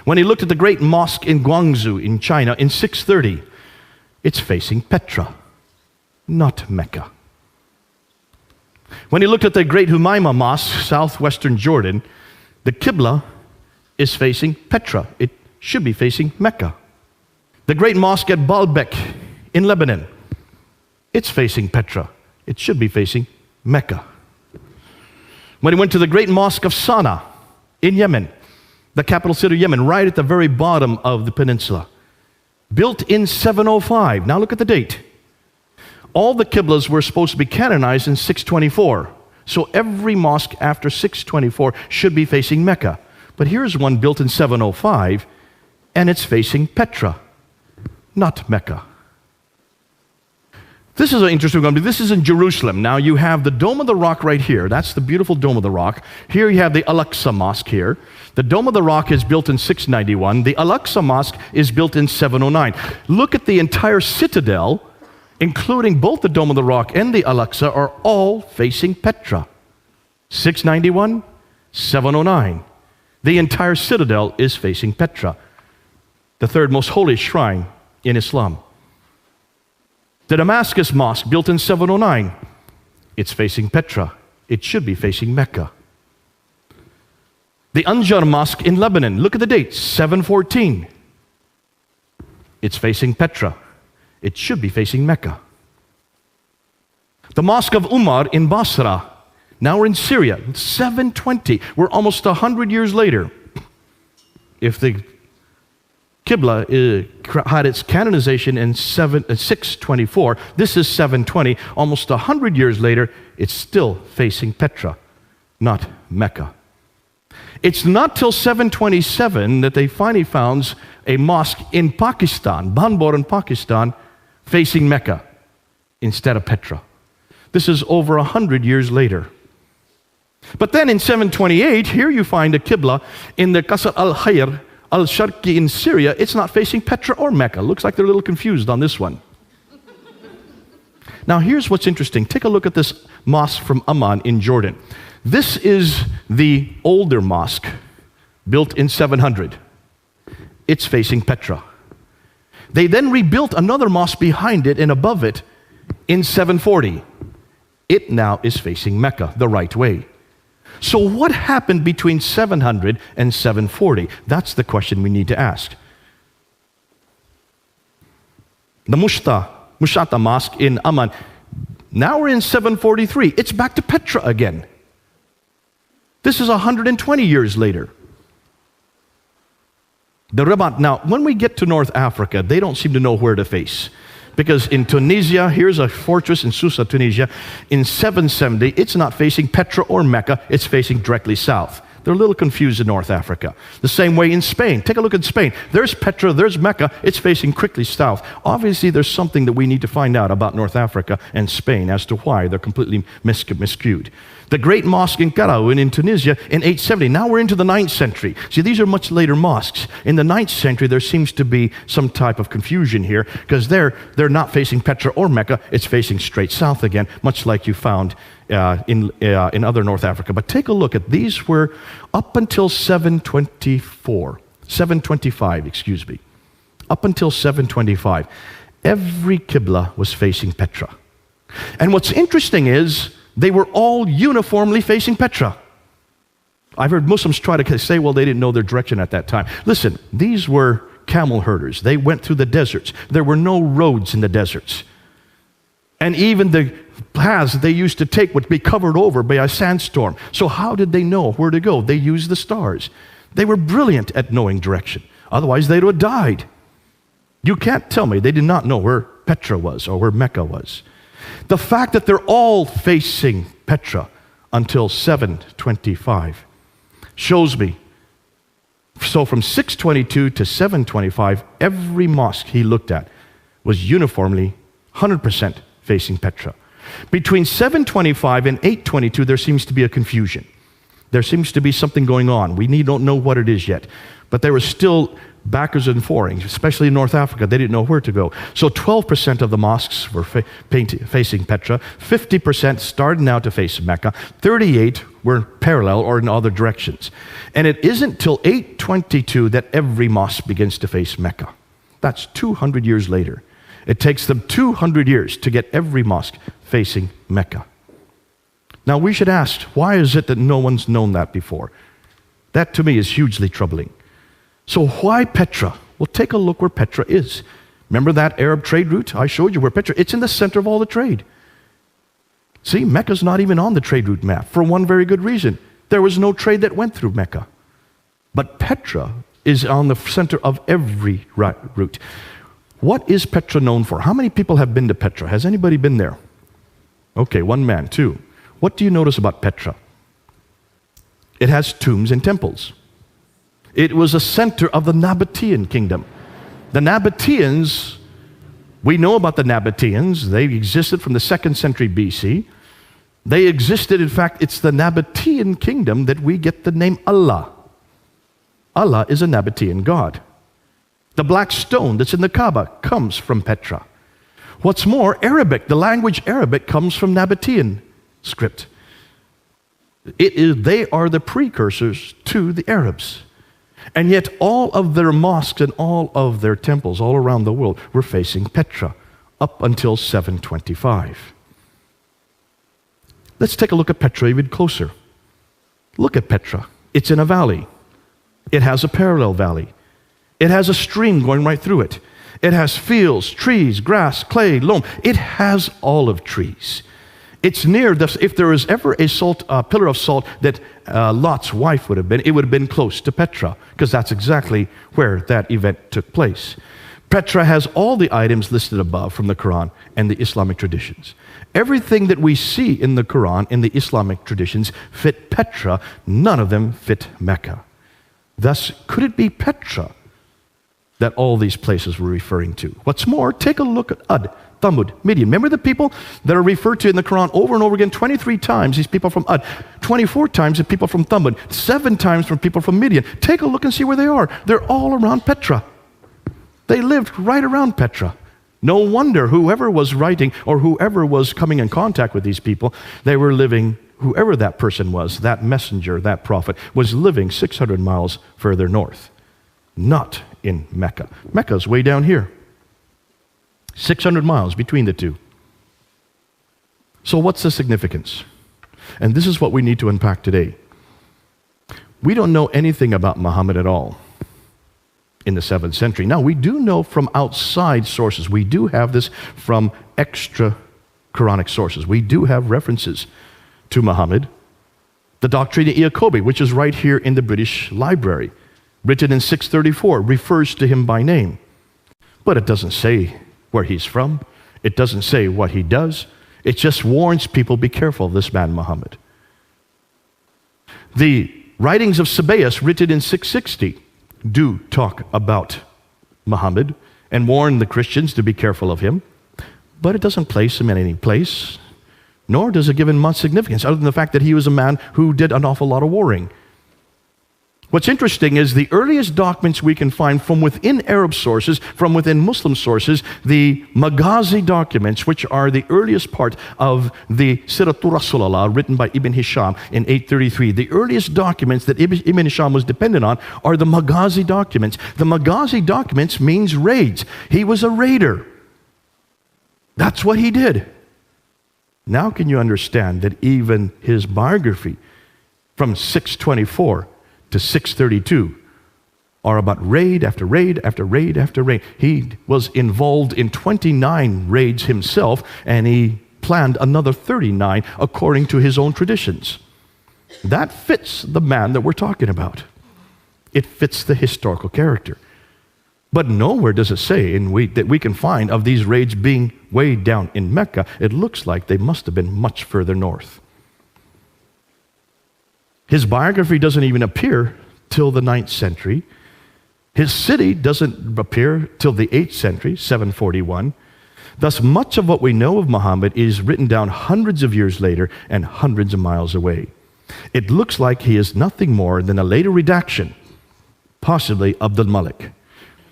When he looked at the great mosque in Guangzhou in China in 630, it's facing Petra, not Mecca. When he looked at the great Humayma Mosque, southwestern Jordan, the Qibla is facing Petra. It should be facing Mecca. The great mosque at Baalbek in Lebanon, it's facing Petra. It should be facing Mecca. When he went to the great mosque of Sana'a in Yemen, the capital city of Yemen, right at the very bottom of the peninsula, built in 705. Now look at the date. All the Qiblas were supposed to be canonized in 624. So every mosque after 624 should be facing Mecca. But here's one built in 705, and it's facing Petra, not Mecca. This is an interesting one. This is in Jerusalem. Now you have the Dome of the Rock right here. That's the beautiful Dome of the Rock. Here you have the Al-Aqsa Mosque here. The Dome of the Rock is built in 691. The Al-Aqsa Mosque is built in 709. Look at the entire citadel, including both the Dome of the Rock and the Al-Aqsa, are all facing Petra. 691, 709. The entire citadel is facing Petra, the third most holy shrine in Islam. The Damascus Mosque, built in 709, it's facing Petra. It should be facing Mecca. The Anjar Mosque in Lebanon, look at the date, 714. It's facing Petra. It should be facing Mecca. The Mosque of Umar in Basra, now we're in Syria, 720. We're almost 100 years later. If the Qibla had its canonization in 624. This is 720. Almost 100 years later, it's still facing Petra, not Mecca. It's not till 727 that they finally found a mosque in Pakistan, Banbor in Pakistan, facing Mecca instead of Petra. This is over 100 years later. But then in 728, here you find a Qibla in the Qasr al-Khayr al-Sharqi in Syria. It's not facing Petra or Mecca. Looks like they're a little confused on this one. Now here's what's interesting. Take a look at this mosque from Amman in Jordan. This is the older mosque, built in 700. It's facing Petra. They then rebuilt another mosque behind it and above it in 740. It now is facing Mecca the right way. So what happened between 700 and 740? That's the question we need to ask. The Mushata Mosque in Amman, now we're in 743. It's back to Petra again. This is 120 years later. The Rabat, now when we get to North Africa, they don't seem to know where to face. Because in Tunisia, here's a fortress in Susa, Tunisia. In 770, it's not facing Petra or Mecca, it's facing directly south. They're a little confused in North Africa. The same way in Spain. Take a look at Spain. There's Petra, there's Mecca. It's facing quickly south. Obviously, there's something that we need to find out about North Africa and Spain as to why they're completely miscued. The great mosque in Karaoun in Tunisia in 870. Now we're into the 9th century. See, these are much later mosques. In the 9th century, there seems to be some type of confusion here because they're not facing Petra or Mecca. It's facing straight south again, much like you found in other North Africa. But take a look at these were up until 725, excuse me. Up until 725, every Qibla was facing Petra. And what's interesting is they were all uniformly facing Petra. I've heard Muslims try to say, well, they didn't know their direction at that time. Listen, these were camel herders. They went through the deserts. There were no roads in the deserts. And even the paths they used to take would be covered over by a sandstorm. So how did they know where to go? They used the stars. They were brilliant at knowing direction. Otherwise, they would have died. You can't tell me they did not know where Petra was or where Mecca was. The fact that they're all facing Petra until 725 shows me. So from 622 to 725, every mosque he looked at was uniformly 100% facing Petra. Between 725 and 822, there seems to be a confusion. There seems to be something going on. We don't know what it is yet. But there was still backwards and forwards, especially in North Africa. They didn't know where to go. So 12% of the mosques were facing Petra. 50% started now to face Mecca. 38 were parallel or in other directions. And it isn't till 822 that every mosque begins to face Mecca. That's 200 years later. It takes them 200 years to get every mosque facing Mecca. Now we should ask, why is it that no one's known that before? That to me is hugely troubling. So why Petra? Well, take a look where Petra is. Remember that Arab trade route? I showed you where Petra, it's in the center of all the trade. See, Mecca's not even on the trade route map for one very good reason. There was no trade that went through Mecca. But Petra is on the center of every route. What is Petra known for? How many people have been to Petra? Has anybody been there? Okay, one man, two. What do you notice about Petra? It has tombs and temples. It was a center of the Nabatean kingdom. The Nabateans, we know about the Nabateans. They existed from the 2nd century BC. They existed, in fact, it's the Nabatean kingdom that we get the name Allah. Allah is a Nabatean god. The black stone that's in the Kaaba comes from Petra. What's more, Arabic, the language Arabic comes from Nabatean script. They are the precursors to the Arabs. And yet all of their mosques and all of their temples all around the world were facing Petra up until 725. Let's take a look at Petra even closer. Look at Petra. It's in a valley. It has a parallel valley. It has a stream going right through it. It has fields, trees, grass, clay, loam. It has olive trees. It's near, if there was ever a pillar of salt that Lot's wife would have been, it would have been close to Petra, because that's exactly where that event took place. Petra has all the items listed above from the Quran and the Islamic traditions. Everything that we see in the Quran and the Islamic traditions fit Petra. None of them fit Mecca. Thus, could it be Petra that all these places were referring to? What's more, take a look at Ad, Thamud, Midian. Remember the people that are referred to in the Quran over and over again? 23 times these people from Ad, 24 times the people from Thamud, 7 times from people from Midian. Take a look and see where they are. They're all around Petra. They lived right around Petra. No wonder whoever was writing or whoever was coming in contact with these people, they were living, whoever that person was, that messenger, that prophet, was living 600 miles further north, not in Mecca. Mecca's way down here. 600 miles between the two. So what's the significance? And this is what we need to unpack today. We don't know anything about Muhammad at all in the 7th century. Now, we do know from outside sources. We do have this from extra Quranic sources. We do have references to Muhammad. The Doctrina Iacobi, which is right here in the British Library, written in 634, refers to him by name. But it doesn't say where he's from. It doesn't say what he does. It just warns people, be careful of this man Muhammad. The writings of Sabaeus, written in 660, do talk about Muhammad and warn the Christians to be careful of him. But it doesn't place him in any place, nor does it give him much significance, other than the fact that he was a man who did an awful lot of warring. What's interesting is the earliest documents we can find from within Arab sources, from within Muslim sources, the Maghazi documents, which are the earliest part of the Siratul Rasulullah, written by Ibn Hisham in 833. The earliest documents that Ibn Hisham was dependent on are the Maghazi documents. The Maghazi documents means raids. He was a raider. That's what he did. Now can you understand that even his biography from 624 to 632 are about raid after raid after raid after raid. He was involved in 29 raids himself, and he planned another 39 according to his own traditions. That fits the man that we're talking about. It fits the historical character. But nowhere does it say that we can find of these raids being way down in Mecca. It looks like they must have been much further north. His biography doesn't even appear till the 9th century. His city doesn't appear till the 8th century, 741. Thus, much of what we know of Muhammad is written down hundreds of years later and hundreds of miles away. It looks like he is nothing more than a later redaction, possibly Abdul Malik.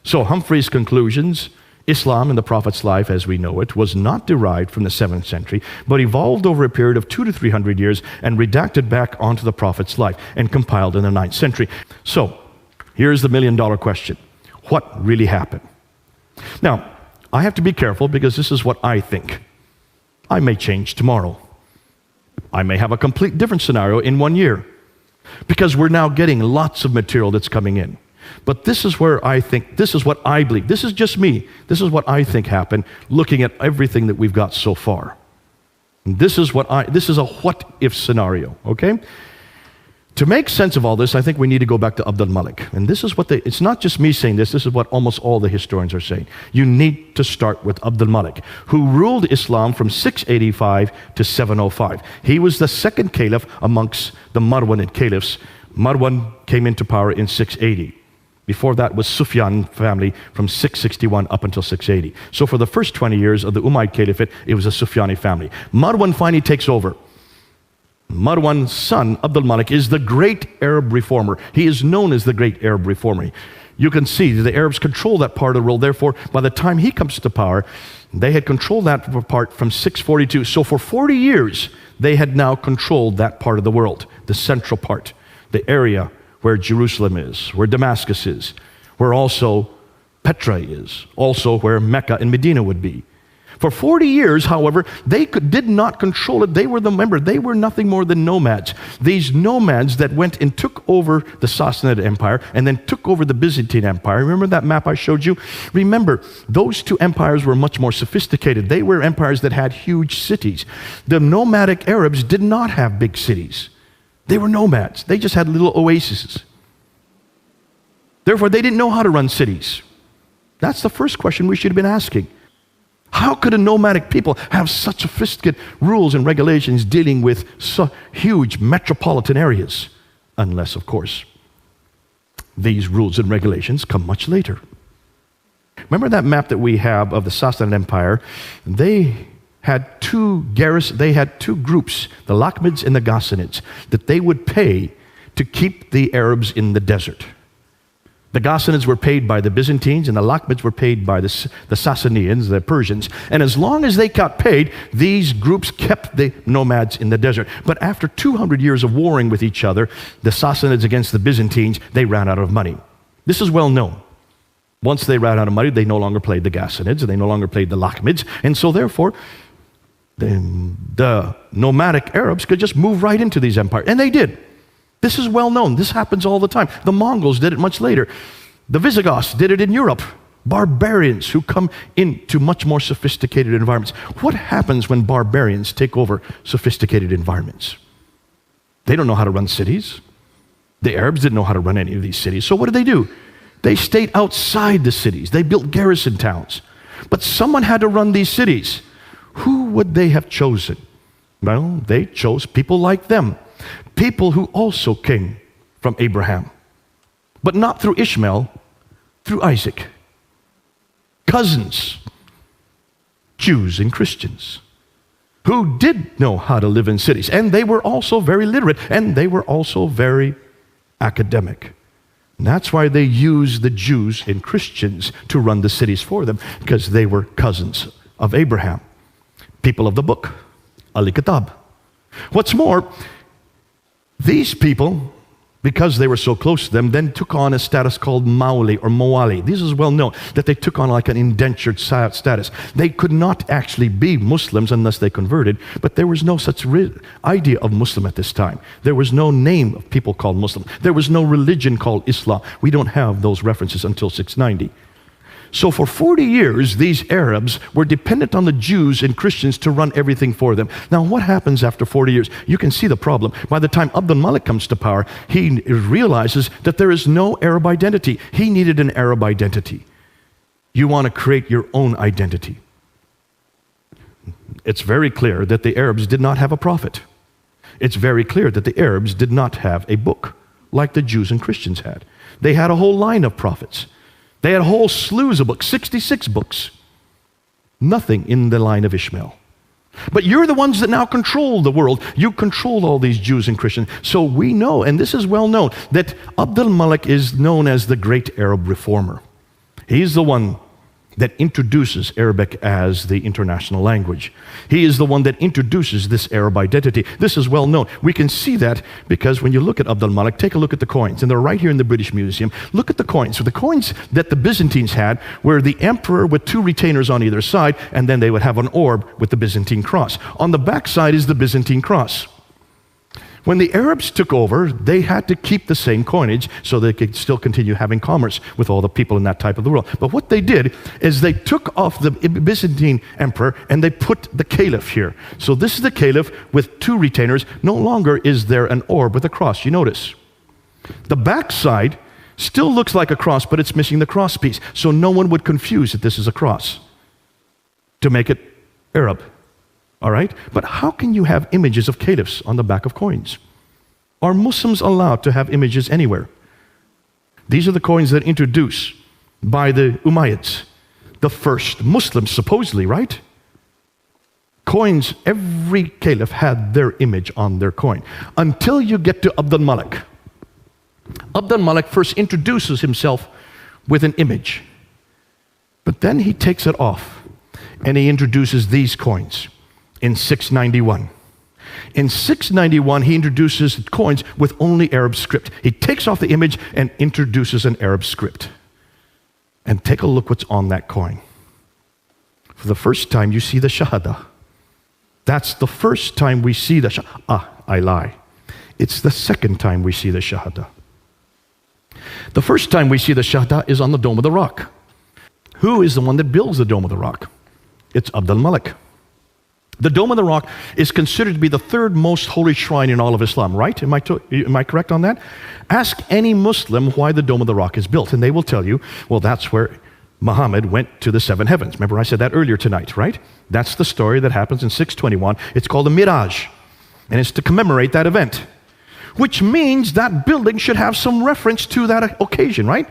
So Humphrey's conclusions, Islam and the Prophet's life as we know it, was not derived from the 7th century, but evolved over a period of 200 to 300 years and redacted back onto the Prophet's life and compiled in the 9th century. So here's the million-dollar question. What really happened? Now, I have to be careful because this is what I think. I may change tomorrow. I may have a complete different scenario in 1 year because we're now getting lots of material that's coming in. But this is where I think, this is what I believe. This is just me. This is what I think happened looking at everything that we've got so far. And this is a what-if scenario, okay? To make sense of all this, I think we need to go back to Abdul Malik. And this is what it's not just me saying this is what almost all the historians are saying. You need to start with Abdul Malik, who ruled Islam from 685 to 705. He was the second caliph amongst the Marwanid caliphs. Marwan came into power in 680. Before that was Sufyan family from 661 up until 680. So for the first 20 years of the Umayyad Caliphate, it was a Sufyani family. Marwan finally takes over. Marwan's son, Abdul Malik, is the great Arab reformer. He is known as the great Arab reformer. You can see the Arabs control that part of the world. Therefore, by the time he comes to power, they had controlled that part from 642. So for 40 years, they had now controlled that part of the world, the central part, the area where Jerusalem is, where Damascus is, where also Petra is, also where Mecca and Medina would be. For 40 years, however, they did not control it. They were nothing more than nomads. These nomads that went and took over the Sassanid Empire and then took over the Byzantine Empire. Remember that map I showed you? Remember, those two empires were much more sophisticated. They were empires that had huge cities. The nomadic Arabs did not have big cities. They were nomads. They just had little oases. Therefore, they didn't know how to run cities. That's the first question we should have been asking. How could a nomadic people have such sophisticated rules and regulations dealing with so huge metropolitan areas? Unless, of course, these rules and regulations come much later. Remember that map that we have of the Sassanid Empire? They had two groups, the Lakhmids and the Ghassanids, that they would pay to keep the Arabs in the desert. The Ghassanids were paid by the Byzantines, and the Lakhmids were paid by the Sassanians, the Persians. And as long as they got paid, these groups kept the nomads in the desert. But after 200 years of warring with each other, the Sassanids against the Byzantines, they ran out of money. This is well known. Once they ran out of money, they no longer played the Ghassanids, and they no longer played the Lakhmids. And so therefore, the nomadic Arabs could just move right into these empires. And they did. This is well known. This happens all the time. The Mongols did it much later. The Visigoths did it in Europe. Barbarians who come into much more sophisticated environments. What happens when barbarians take over sophisticated environments? They don't know how to run cities. The Arabs didn't know how to run any of these cities. So what do? They stayed outside the cities. They built garrison towns. But someone had to run these cities. Who would they have chosen? Well, they chose people like them. People who also came from Abraham, but not through Ishmael, through Isaac. Cousins, Jews and Christians, who did know how to live in cities, and they were also very literate, and they were also very academic. And that's why they used the Jews and Christians to run the cities for them, because they were cousins of Abraham, people of the book, Al-Kitab. What's more, these people, because they were so close to them, then took on a status called Mauli or Moali. This is well known, that they took on like an indentured status. They could not actually be Muslims unless they converted, but there was no such idea of Muslim at this time. There was no name of people called Muslim. There was no religion called Islam. We don't have those references until 690. So for 40 years, these Arabs were dependent on the Jews and Christians to run everything for them. Now, what happens after 40 years? You can see the problem. By the time Abdul Malik comes to power, he realizes that there is no Arab identity. He needed an Arab identity. You want to create your own identity. It's very clear that the Arabs did not have a prophet. It's very clear that the Arabs did not have a book like the Jews and Christians had. They had a whole line of prophets. They had whole slews of books, 66 books. Nothing in the line of Ishmael. But you're the ones that now control the world. You control all these Jews and Christians. So we know, and this is well known, that Abdul Malik is known as the great Arab reformer. He's the one that introduces Arabic as the international language. He is the one that introduces this Arab identity. This is well known. We can see that because when you look at Abdul Malik, take a look at the coins, and they're right here in the British Museum. Look at the coins. So the coins that the Byzantines had were the emperor with two retainers on either side, and then they would have an orb with the Byzantine cross. On the back side is the Byzantine cross. When the Arabs took over, they had to keep the same coinage so they could still continue having commerce with all the people in that type of the world. But what they did is they took off the Byzantine emperor and they put the caliph here. So this is the caliph with two retainers. No longer is there an orb with a cross. You notice. The back side still looks like a cross, but it's missing the cross piece. So no one would confuse that this is a cross to make it Arab. All right? But how can you have images of caliphs on the back of coins? Are Muslims allowed to have images anywhere? These are the coins that are introduced by the Umayyads, the first Muslims, supposedly, right? Coins, every caliph had their image on their coin. Until you get to Abdul Malik. Abdul Malik first introduces himself with an image. But then he takes it off and he introduces these coins. In 691. In 691, he introduces coins with only Arab script. He takes off the image and introduces an Arab script. And take a look what's on that coin. For the first time, you see the Shahada. That's the first time we see the Shahada. I lie. It's the second time we see the Shahada. The first time we see the Shahada is on the Dome of the Rock. Who is the one that builds the Dome of the Rock? It's Abdul Malik. The Dome of the Rock is considered to be the third most holy shrine in all of Islam, right? Am I correct on that? Ask any Muslim why the Dome of the Rock is built, and they will tell you, well, that's where Muhammad went to the seven heavens. Remember I said that earlier tonight, right? That's the story that happens in 621. It's called the Miraj, and it's to commemorate that event, which means that building should have some reference to that occasion, right?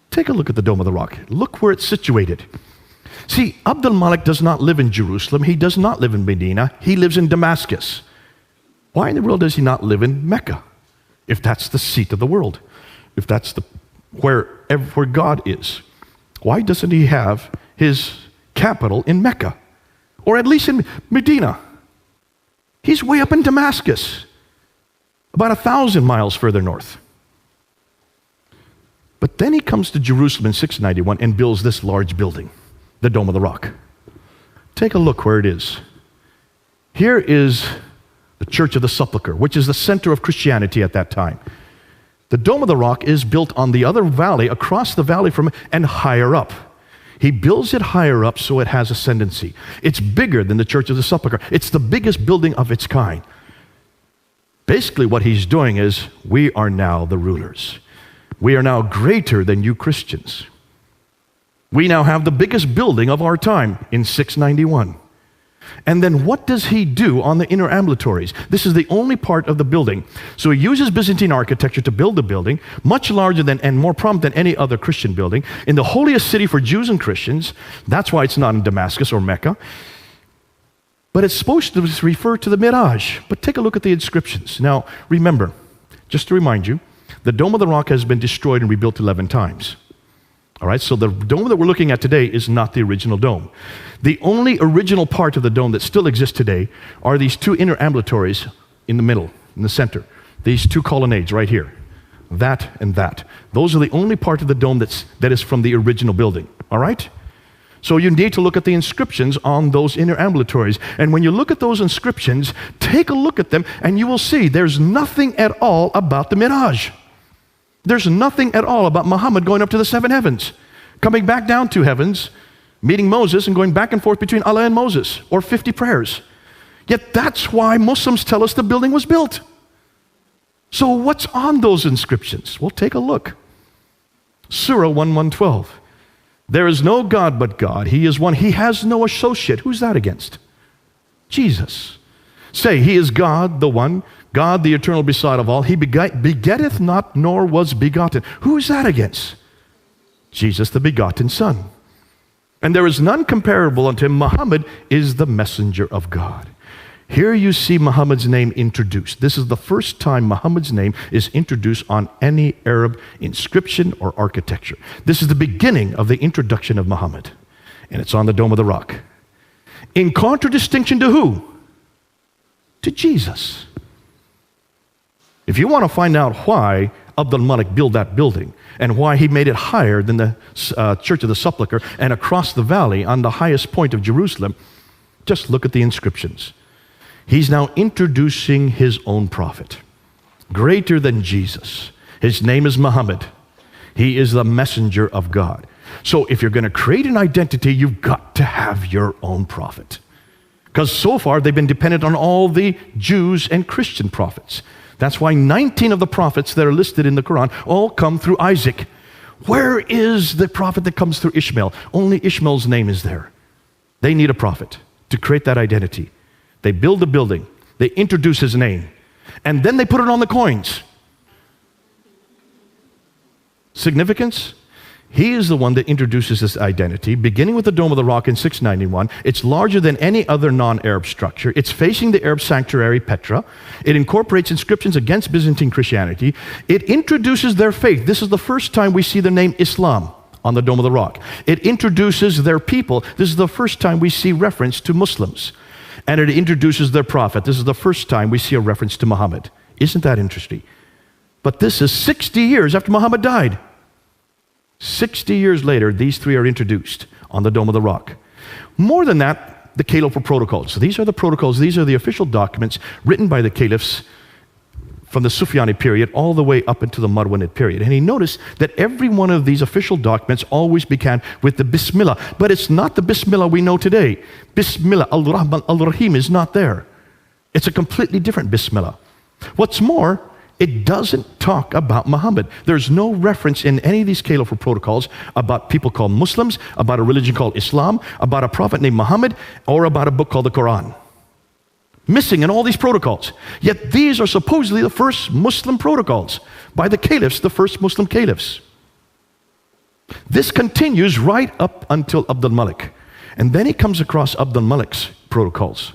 Take a look at the Dome of the Rock. Look where it's situated. See, Abdul Malik does not live in Jerusalem. He does not live in Medina. He lives in Damascus. Why in the world does he not live in Mecca? If that's the seat of the world, if that's where God is, why doesn't he have his capital in Mecca? Or at least in Medina? He's way up in Damascus, about 1,000 miles further north. But then he comes to Jerusalem in 691 and builds this large building. The Dome of the Rock. Take a look where it is. Here is the Church of the Sepulchre, which is the center of Christianity at that time. The Dome of the Rock is built on the other valley, across the valley from it, and higher up. He builds it higher up so it has ascendancy. It's bigger than the Church of the Sepulchre. It's the biggest building of its kind. Basically what he's doing is, we are now the rulers. We are now greater than you Christians. We now have the biggest building of our time in 691. And then what does he do on the inner ambulatories? This is the only part of the building. So he uses Byzantine architecture to build the building, much larger than and more prominent than any other Christian building, in the holiest city for Jews and Christians. That's why it's not in Damascus or Mecca. But it's supposed to refer to the Miraj. But take a look at the inscriptions. Now, remember, just to remind you, the Dome of the Rock has been destroyed and rebuilt 11 times. All right, so the dome that we're looking at today is not the original dome. The only original part of the dome that still exists today are these two inner ambulatories in the middle, in the center. These two colonnades right here, that and that. Those are the only part of the dome that is from the original building, all right? So you need to look at the inscriptions on those inner ambulatories. And when you look at those inscriptions, take a look at them and you will see there's nothing at all about the Miraj. There's nothing at all about Muhammad going up to the 7 heavens, coming back down 2 heavens, meeting Moses and going back and forth between Allah and Moses, or 50 prayers. Yet that's why Muslims tell us the building was built. So what's on those inscriptions? Well, take a look. Surah 1:12. There is no God but God. He is one. He has no associate. Who's that against? Jesus. Say, He is God, the one, God, the eternal beside of all. He begetteth not, nor was begotten. Who is that against? Jesus, the begotten Son. And there is none comparable unto him. Muhammad is the messenger of God. Here you see Muhammad's name introduced. This is the first time Muhammad's name is introduced on any Arab inscription or architecture. This is the beginning of the introduction of Muhammad. And it's on the Dome of the Rock. In contradistinction to who? To Jesus. If you want to find out why Abdul Malik built that building and why he made it higher than the Church of the Sepulchre and across the valley on the highest point of Jerusalem, just look at the inscriptions. He's now introducing his own prophet, greater than Jesus. His name is Muhammad. He is the messenger of God. So if you're going to create an identity, you've got to have your own prophet. Because so far they've been dependent on all the Jews and Christian prophets. That's why 19 of the prophets that are listed in the Quran all come through Isaac. Where is the prophet that comes through Ishmael? Only Ishmael's name is there. They need a prophet to create that identity. They build a building. They introduce his name. And then they put it on the coins. Significance? He is the one that introduces this identity, beginning with the Dome of the Rock in 691. It's larger than any other non-Arab structure. It's facing the Arab sanctuary, Petra. It incorporates inscriptions against Byzantine Christianity. It introduces their faith. This is the first time we see the name Islam on the Dome of the Rock. It introduces their people. This is the first time we see reference to Muslims. And it introduces their prophet. This is the first time we see a reference to Muhammad. Isn't that interesting? But this is 60 years after Muhammad died. 60 years later, these three are introduced on the Dome of the Rock. More than that, the Caliphal protocols. So these are the protocols, these are the official documents written by the caliphs from the Sufyani period all the way up into the Marwanid period. And he noticed that every one of these official documents always began with the Bismillah. But it's not the Bismillah we know today. Bismillah, Al-Rahman, Al-Rahim is not there. It's a completely different Bismillah. What's more, it doesn't talk about Muhammad. There's no reference in any of these caliphal protocols about people called Muslims, about a religion called Islam, about a prophet named Muhammad, or about a book called the Quran. Missing in all these protocols. Yet these are supposedly the first Muslim protocols by the caliphs, the first Muslim caliphs. This continues right up until Abdul Malik. And then he comes across Abdul Malik's protocols.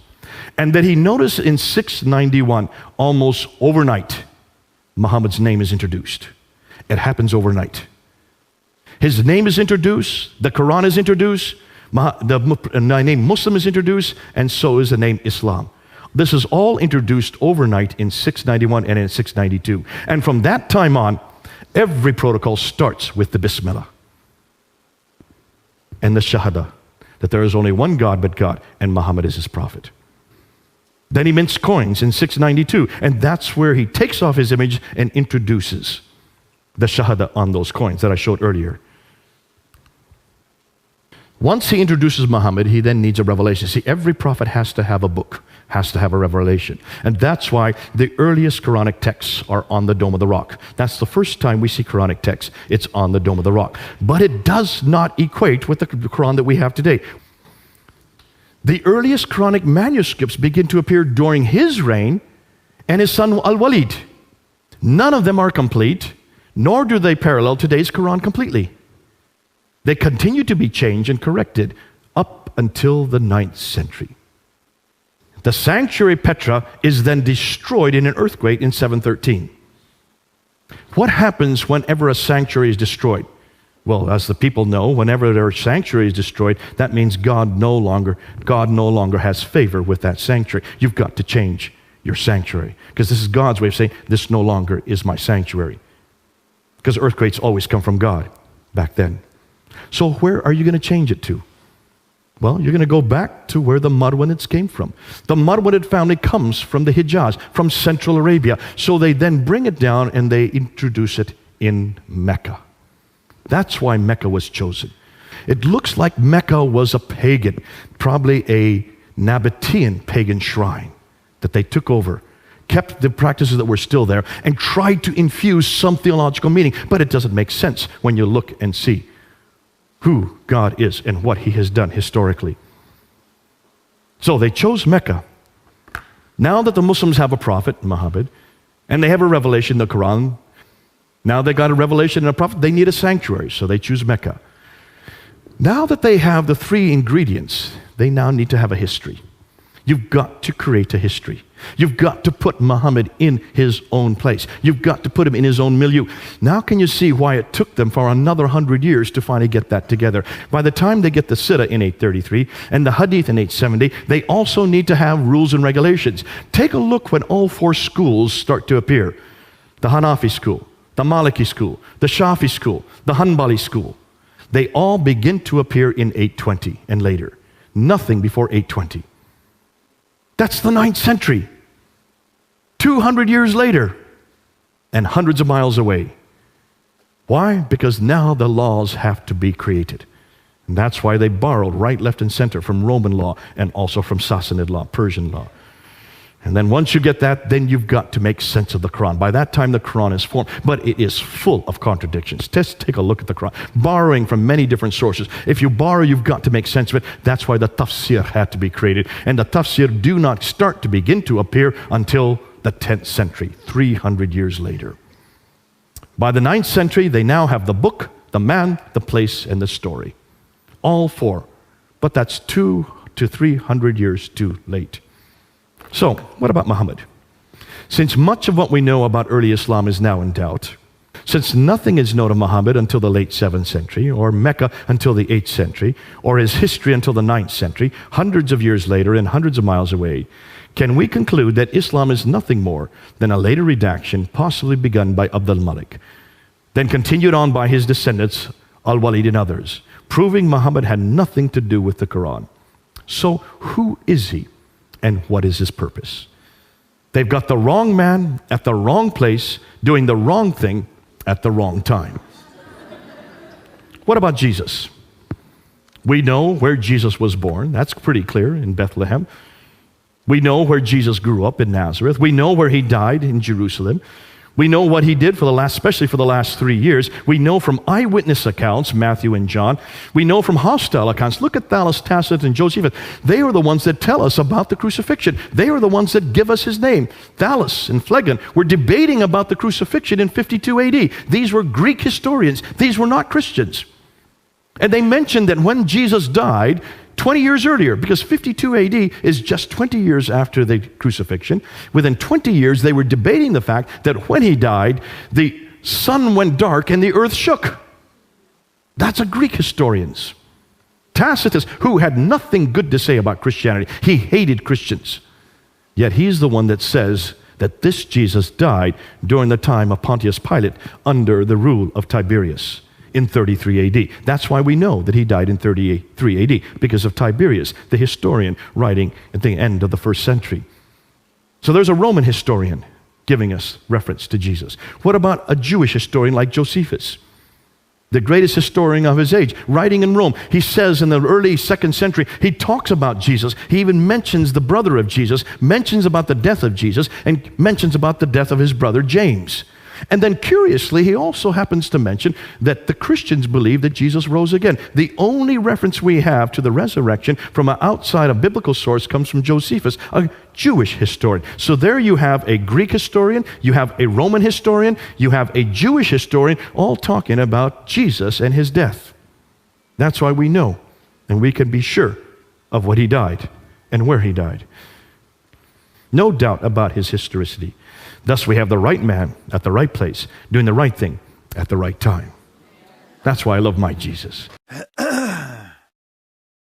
And then he noticed in 691, almost overnight, Muhammad's name is introduced. It happens overnight. His name is introduced, the Quran is introduced, the name Muslim is introduced, and so is the name Islam. This is all introduced overnight in 691 and in 692. And from that time on, every protocol starts with the Bismillah and the Shahada, that there is only one God but God, and Muhammad is his prophet. Then he mints coins in 692, and that's where he takes off his image and introduces the Shahada on those coins that I showed earlier. Once he introduces Muhammad, he then needs a revelation. See, every prophet has to have a book, has to have a revelation. And that's why the earliest Quranic texts are on the Dome of the Rock. That's the first time we see Quranic texts. It's on the Dome of the Rock. But it does not equate with the Quran that we have today. The earliest Quranic manuscripts begin to appear during his reign and his son Al-Walid. None of them are complete, nor do they parallel today's Quran completely. They continue to be changed and corrected up until the 9th century. The sanctuary Petra is then destroyed in an earthquake in 713. What happens whenever a sanctuary is destroyed? Well, as the people know, whenever their sanctuary is destroyed, that means God no longer has favor with that sanctuary. You've got to change your sanctuary, because this is God's way of saying, this no longer is my sanctuary. Because earthquakes always come from God back then. So where are you going to change it to? Well, you're going to go back to where the Marwanids came from. The Marwanid family comes from the Hijaz, from Central Arabia. So they then bring it down and they introduce it in Mecca. That's why Mecca was chosen. It looks like Mecca was a pagan, probably a Nabatean pagan shrine that they took over, kept the practices that were still there, and tried to infuse some theological meaning. But it doesn't make sense when you look and see who God is and what he has done historically. So they chose Mecca. Now that the Muslims have a prophet, Muhammad, and they have a revelation, the Quran, now they got a revelation and a prophet, they need a sanctuary, so they choose Mecca. Now that they have the three ingredients, they now need to have a history. You've got to create a history. You've got to put Muhammad in his own place. You've got to put him in his own milieu. Now can you see why it took them for another 100 years to finally get that together? By the time they get the Sirah in 833 and the Hadith in 870, they also need to have rules and regulations. Take a look when all four schools start to appear. The Hanafi school, the Maliki school, the Shafi school, the Hanbali school. They all begin to appear in 820 and later. Nothing before 820. That's the 9th century. 200 years later and hundreds of miles away. Why? Because now the laws have to be created. And that's why they borrowed right, left, and center from Roman law and also from Sassanid law, Persian law. And then once you get that, then you've got to make sense of the Quran. By that time, the Quran is formed, but it is full of contradictions. Just take a look at the Quran, borrowing from many different sources. If you borrow, you've got to make sense of it. That's why the tafsir had to be created. And the tafsir do not start to begin to appear until the 10th century, 300 years later. By the 9th century, they now have the book, the man, the place, and the story. All four. But that's 200 to 300 years too late. So, what about Muhammad? Since much of what we know about early Islam is now in doubt, since nothing is known of Muhammad until the late 7th century, or Mecca until the 8th century, or his history until the 9th century, hundreds of years later and hundreds of miles away, can we conclude that Islam is nothing more than a later redaction possibly begun by Abd al-Malik, then continued on by his descendants, Al-Walid and others, proving Muhammad had nothing to do with the Quran? So, who is he? And what is his purpose? They've got the wrong man at the wrong place, doing the wrong thing at the wrong time. What about Jesus? We know where Jesus was born. That's pretty clear, in Bethlehem. We know where Jesus grew up, in Nazareth. We know where he died, in Jerusalem. We know what he did especially for the last 3 years. We know from eyewitness accounts, Matthew and John. We know from hostile accounts. Look at Thallus, Tacitus, and Josephus. They are the ones that tell us about the crucifixion. They are the ones that give us his name. Thallus and Phlegon were debating about the crucifixion in 52 AD. These were Greek historians. These were not Christians. And they mentioned that when Jesus died, 20 years earlier, because 52 AD is just 20 years after the crucifixion. Within 20 years, they were debating the fact that when he died, the sun went dark and the earth shook. That's a Greek historians. Tacitus, who had nothing good to say about Christianity, he hated Christians. Yet he's the one that says that this Jesus died during the time of Pontius Pilate under the rule of Tiberius. In 33 AD. That's why we know that he died in 33 AD, because of Tiberius, the historian, writing at the end of the 1st century. So there's a Roman historian giving us reference to Jesus. What about a Jewish historian like Josephus, the greatest historian of his age, writing in Rome? He says in the early 2nd century, he talks about Jesus. He even mentions the brother of Jesus, mentions about the death of Jesus, and mentions about the death of his brother James. And then curiously, he also happens to mention that the Christians believe that Jesus rose again. The only reference we have to the resurrection from outside a biblical source comes from Josephus, a Jewish historian. So there you have a Greek historian, you have a Roman historian, you have a Jewish historian, all talking about Jesus and his death. That's why we know and we can be sure of what he died and where he died. No doubt about his historicity. Thus, we have the right man at the right place, doing the right thing at the right time. That's why I love my Jesus.